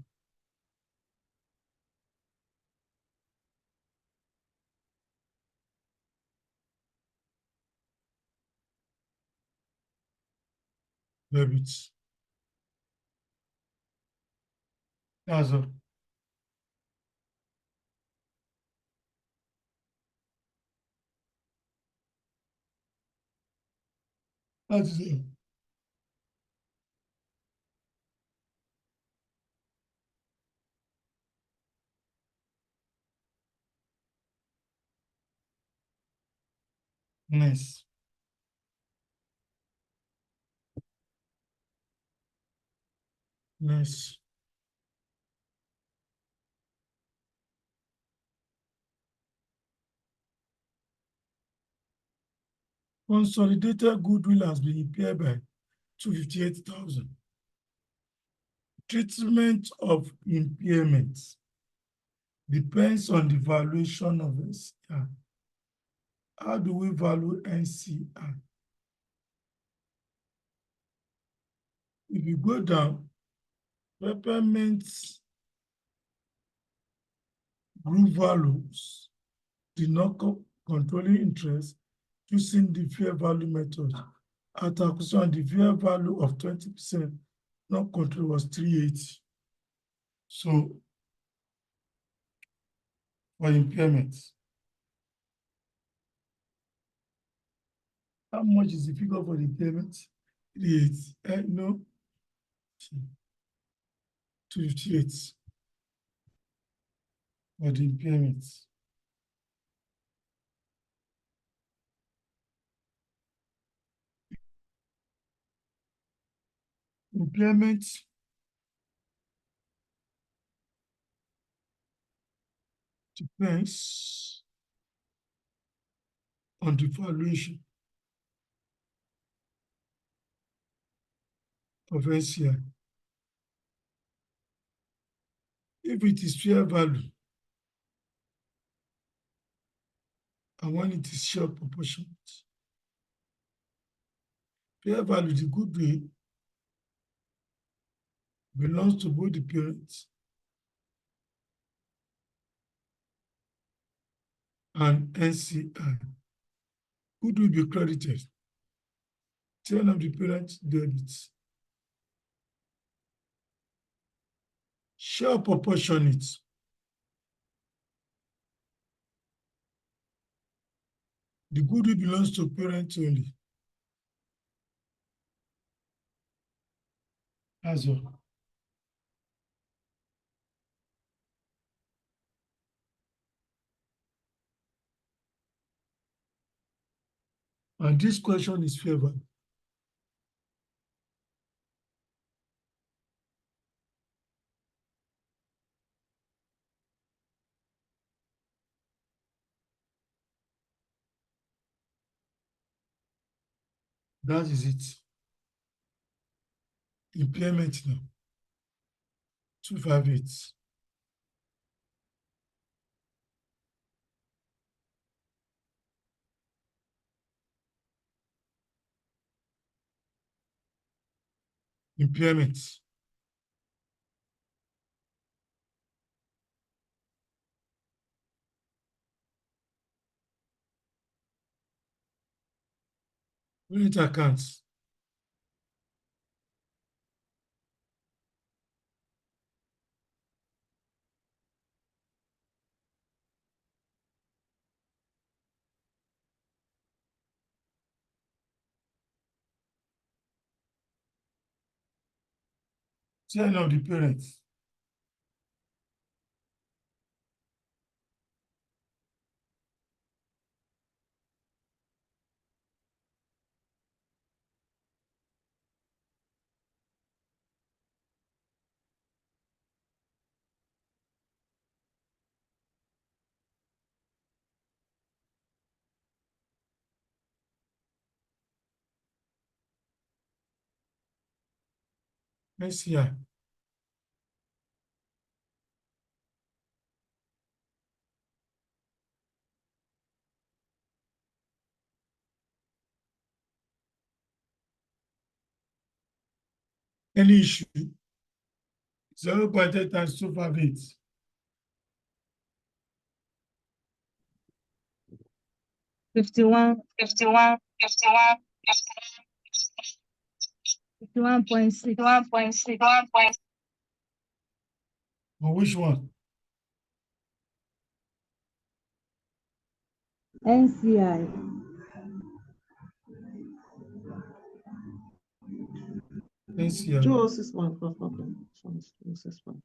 Debits. That's all. That is all. Nice. Nice. Consolidated goodwill has been impaired by 258,000. Treatment of impairments depends on the valuation of NCR. How do we value NCR? If you go down, Peppermint group values did not controlling interest using the fair value method. At acquisition, the fair value of 20% not control was 380. So for impairments, how much is the figure for the impairment? 380. No, 258 for the impairments. Impairment depends on the valuation of NCI. If it is fair value, and when it is share proportionate, fair value, the goodwill belongs to both the parents and NCI. Good will be credited. 10 of the parents debits. Share proportionate. The goodwill belongs to parents only. That's all. And this question is favored. That is it. Impairment now. 258. Impairment. Unit accounts. Chain of the parents. NCI. Any issue? 0.8 times 258. 51, 51.6. 51.6. On which one? NCI. NCI. 2061. Okay. 2061.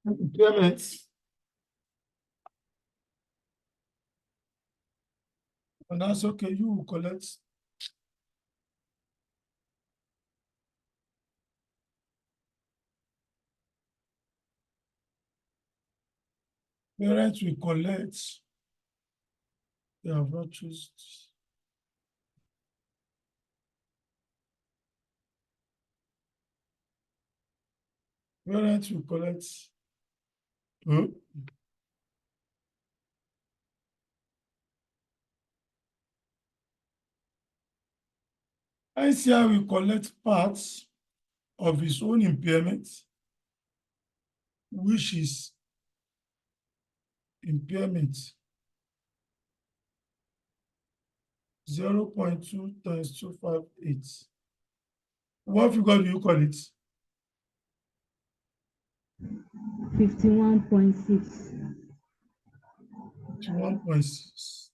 Impairments. And that's okay. You will collect. Parents will collect. They have not chosen. Parents will collect. Huh? NCI will collect parts of his own impairment, which is impairment 0.2 times 258. What figure do you call it? 51.6. 1.6.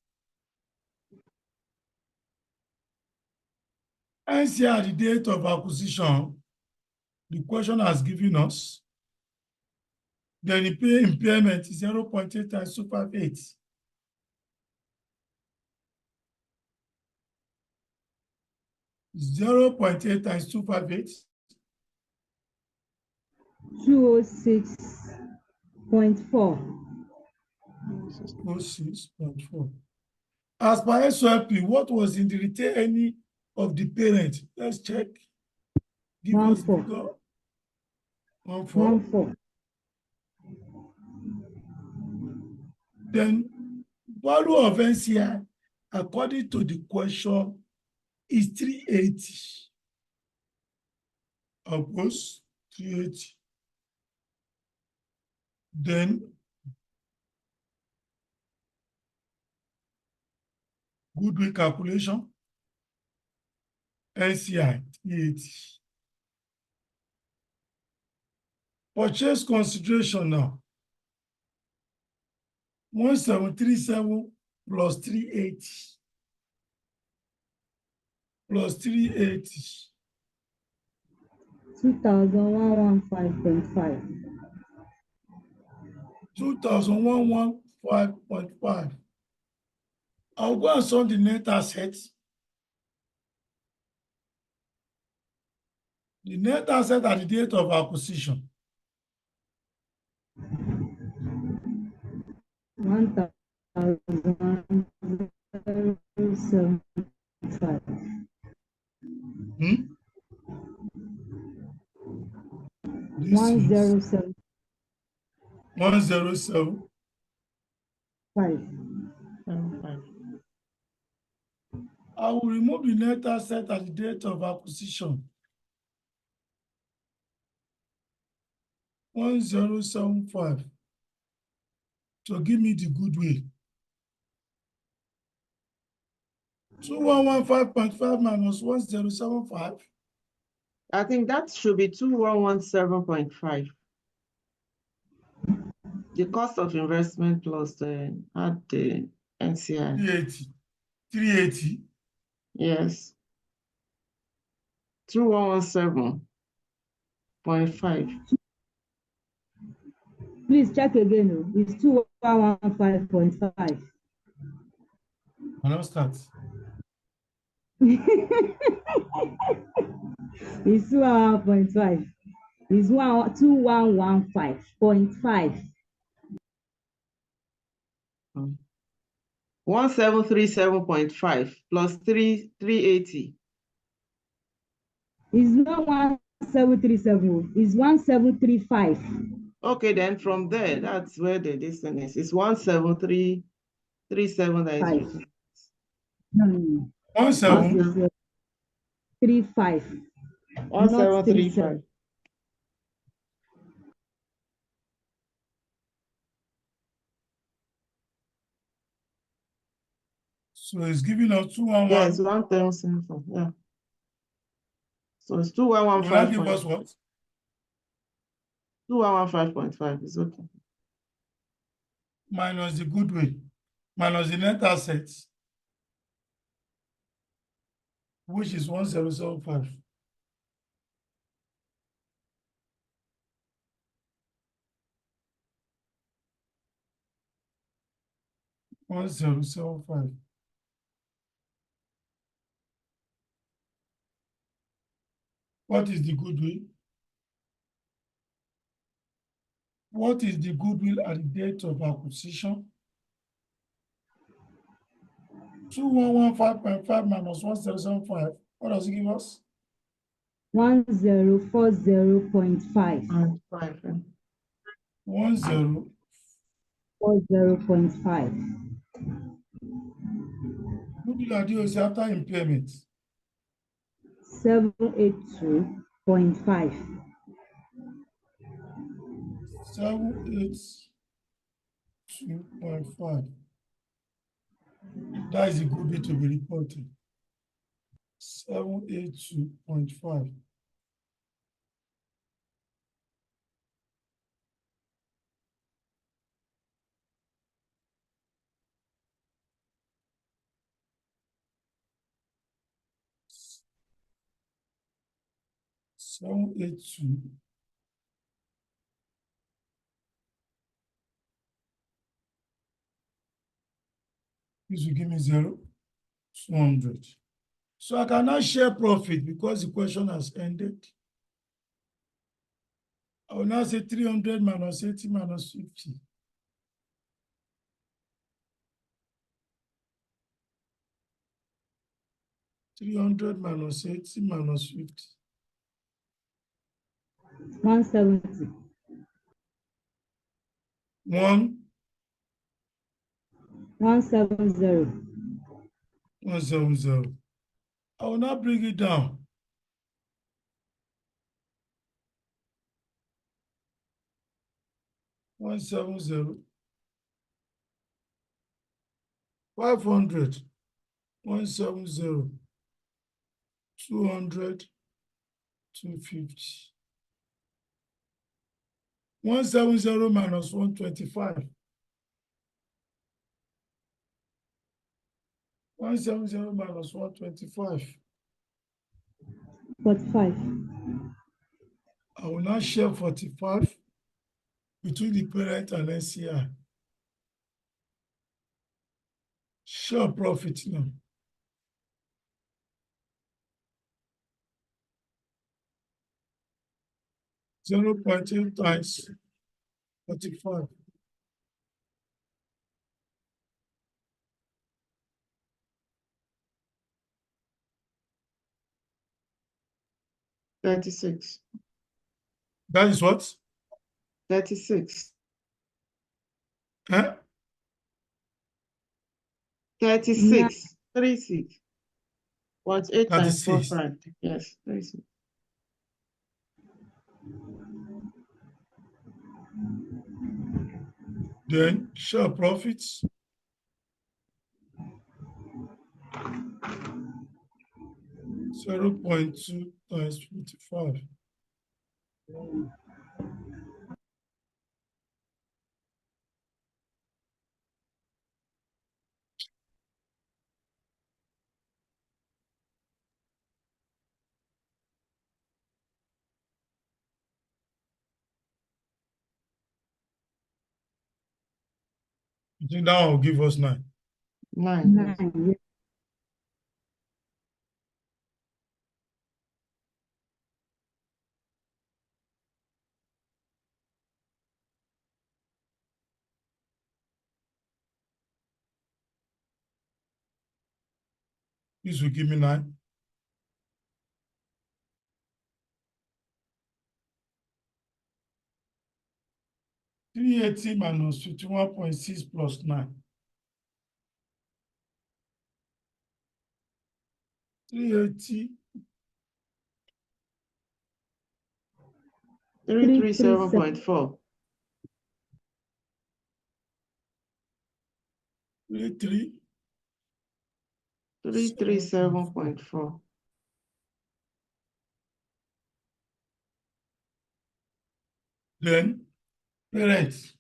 NCI at the date of acquisition, the question has given us, then the impairment is 0.8 times 258. Zero 0.8 times 258. 206.4. 206.4. As per SOLP, what was in the retain earning of the parent? Let's check. Give us 14. figure. 14. 14. Then value of NCI, according to the question, is 380. Oppose 380. Then goodwill calculation, NCI 380. Purchase consideration now. 1737 plus 380 plus 380. 2,115.5. 2,115.5. I'll go and sum the net assets. The net asset at the date of acquisition. 1,075. This is 1,075. 107. 75. I will remove the net asset at the date of acquisition. 1075 to give me the goodwill. 2115.5 minus 1075. I think that should be 2117.5. The cost of investment plus the add the NCI. 380. 380. Yes. 2117.5. Please check again. It's 2,115.5. I don't start. It's 2,115. It's 2,115.5. 1737.5 plus 380. It's not 1737. It's 1735. Okay, then from there, that's where the distance is. It's 17337 that is Five. written. No. 17. 35. 1735. So it's giving us 211. Yes, 1,074. Yeah. So it's Will that give 2115. us what? 2115.5 is okay. Minus the goodwill, minus the net assets, which is 1075. One zero seven five. What is the goodwill? What is the goodwill at the date of acquisition? 2115.5 minus 1075. What does it give us? 1040.5. 5. 10. 40.5. Goodwill at DOC after impairment. 782.5. 782.5. That is a goodwill to be reported. 782.5. So 82. This will give me 0, 200. So I cannot share profit because the question has ended. I will now say 300 minus 80 minus 50. $300 minus 80 minus 50. 170. 170. 170. I will now bring it down. One seven zero. 500. 170. 200. 250. 170 minus 125. 170 minus 125. 45. I will now share 45 between the parent and NCI. Share profit now. 0.8 times 45. 36. That is what? 36. Huh? 36. 36. What's 8 times 4? 36. 5. Yes, 36. Then share profits. 0.2 times 45. You think that one will give us 9? 9. Yes. 9. Yes. This will give me 9. $380 minus 51.6 plus 9. 380 337.4. 33 337.4. Then parents.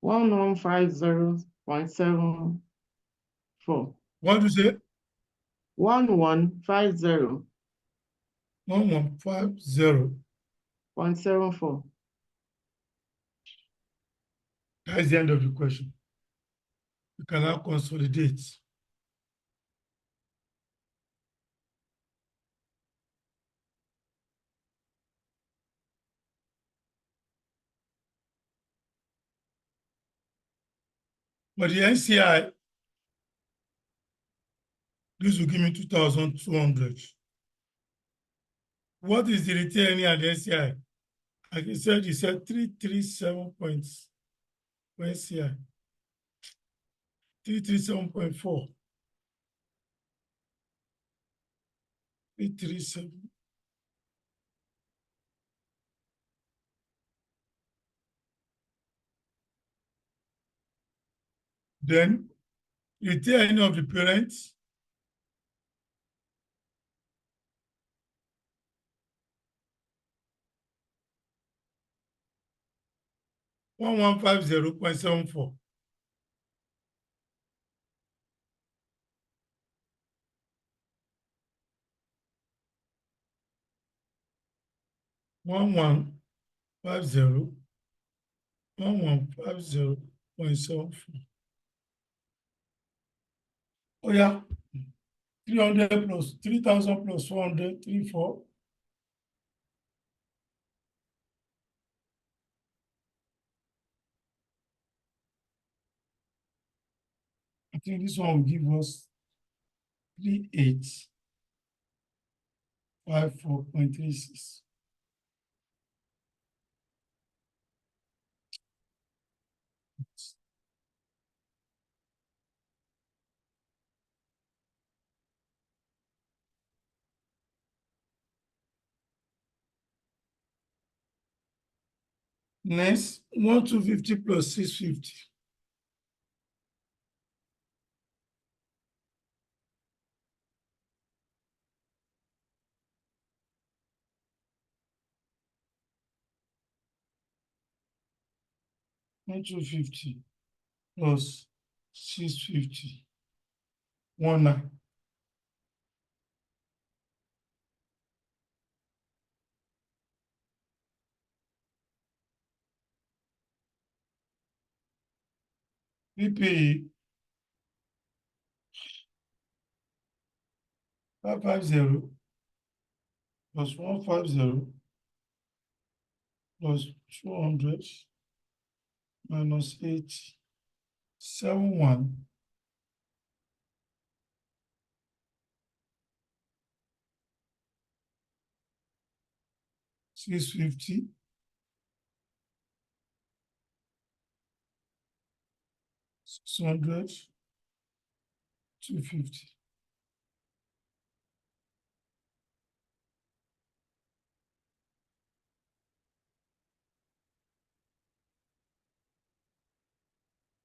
$1150.74. What do you say? 1150.74. 1150. That is the end of the question. You can now consolidate. For the NCI, this will give me 2,200. What is the return earning at the NCI? Like you said 337 points for NCI. 337.4. 337. Then return earning of the parents. $1150.74. 1150, 1150.74. Oh yeah, 300 plus 3,000 plus 400, 34. I think this one will give us 3854.36. Next, 1250 plus 650. One 250 plus 650. 19. PPE 550 plus 150 plus 200 minus 80. 71. 650. 600. 250.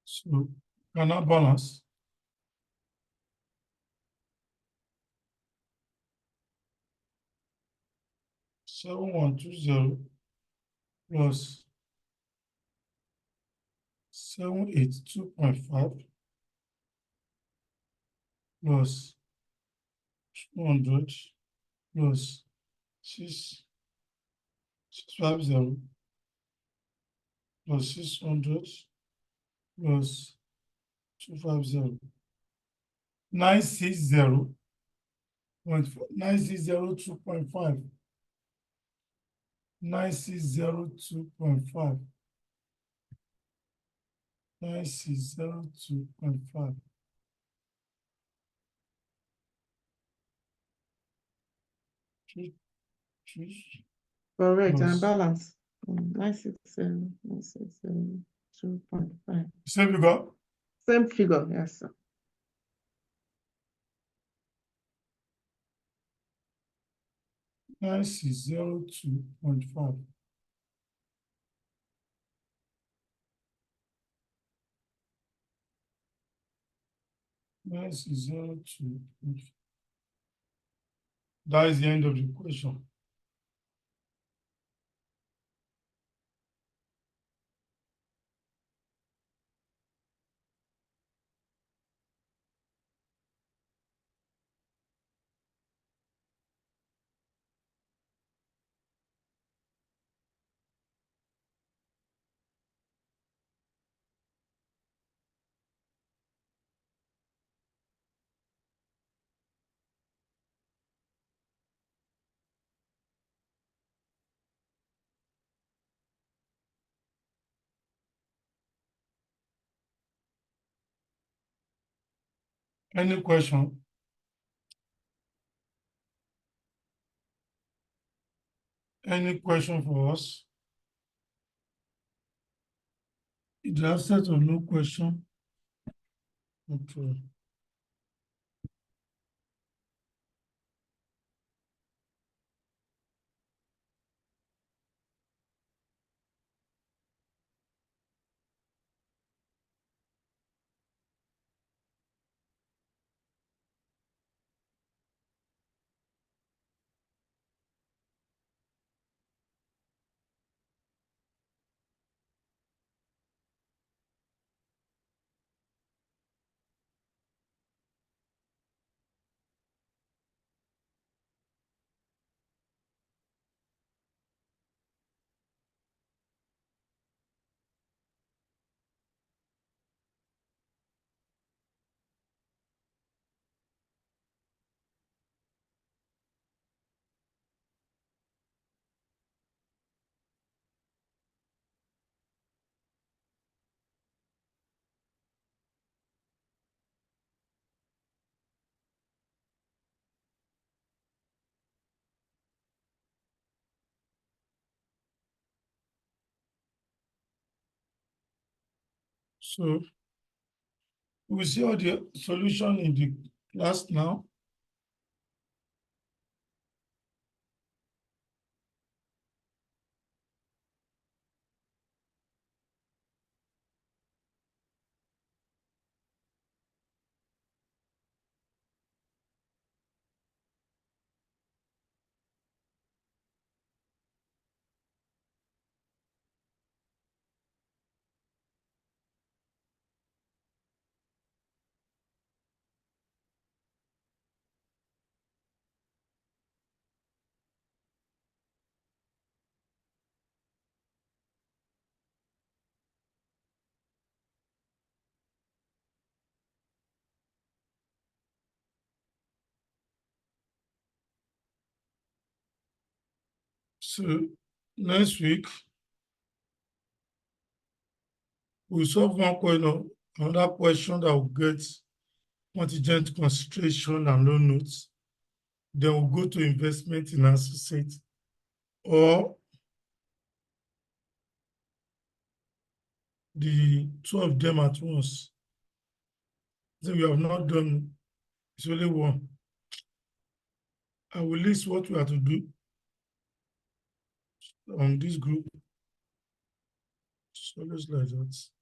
So can I balance? 7120 plus 782.5 plus 200 plus 650 plus 600 plus 250. 9602.5. 9602.5. 9602.5. Correct, and Plus. balance. 967, 2.5. Same figure. Same figure, yes, sir. 9602.5. That is the end of the question. Any question? Any question for us? If the answer to no question, okay. So we see all the solution in the class now. So next week, we'll solve another question that will get contingent consideration and loan notes. Then we'll go to investment in associate, or the two of them at once. So we have not done, it's only one. I will list what we have to do on this group. So let's like that.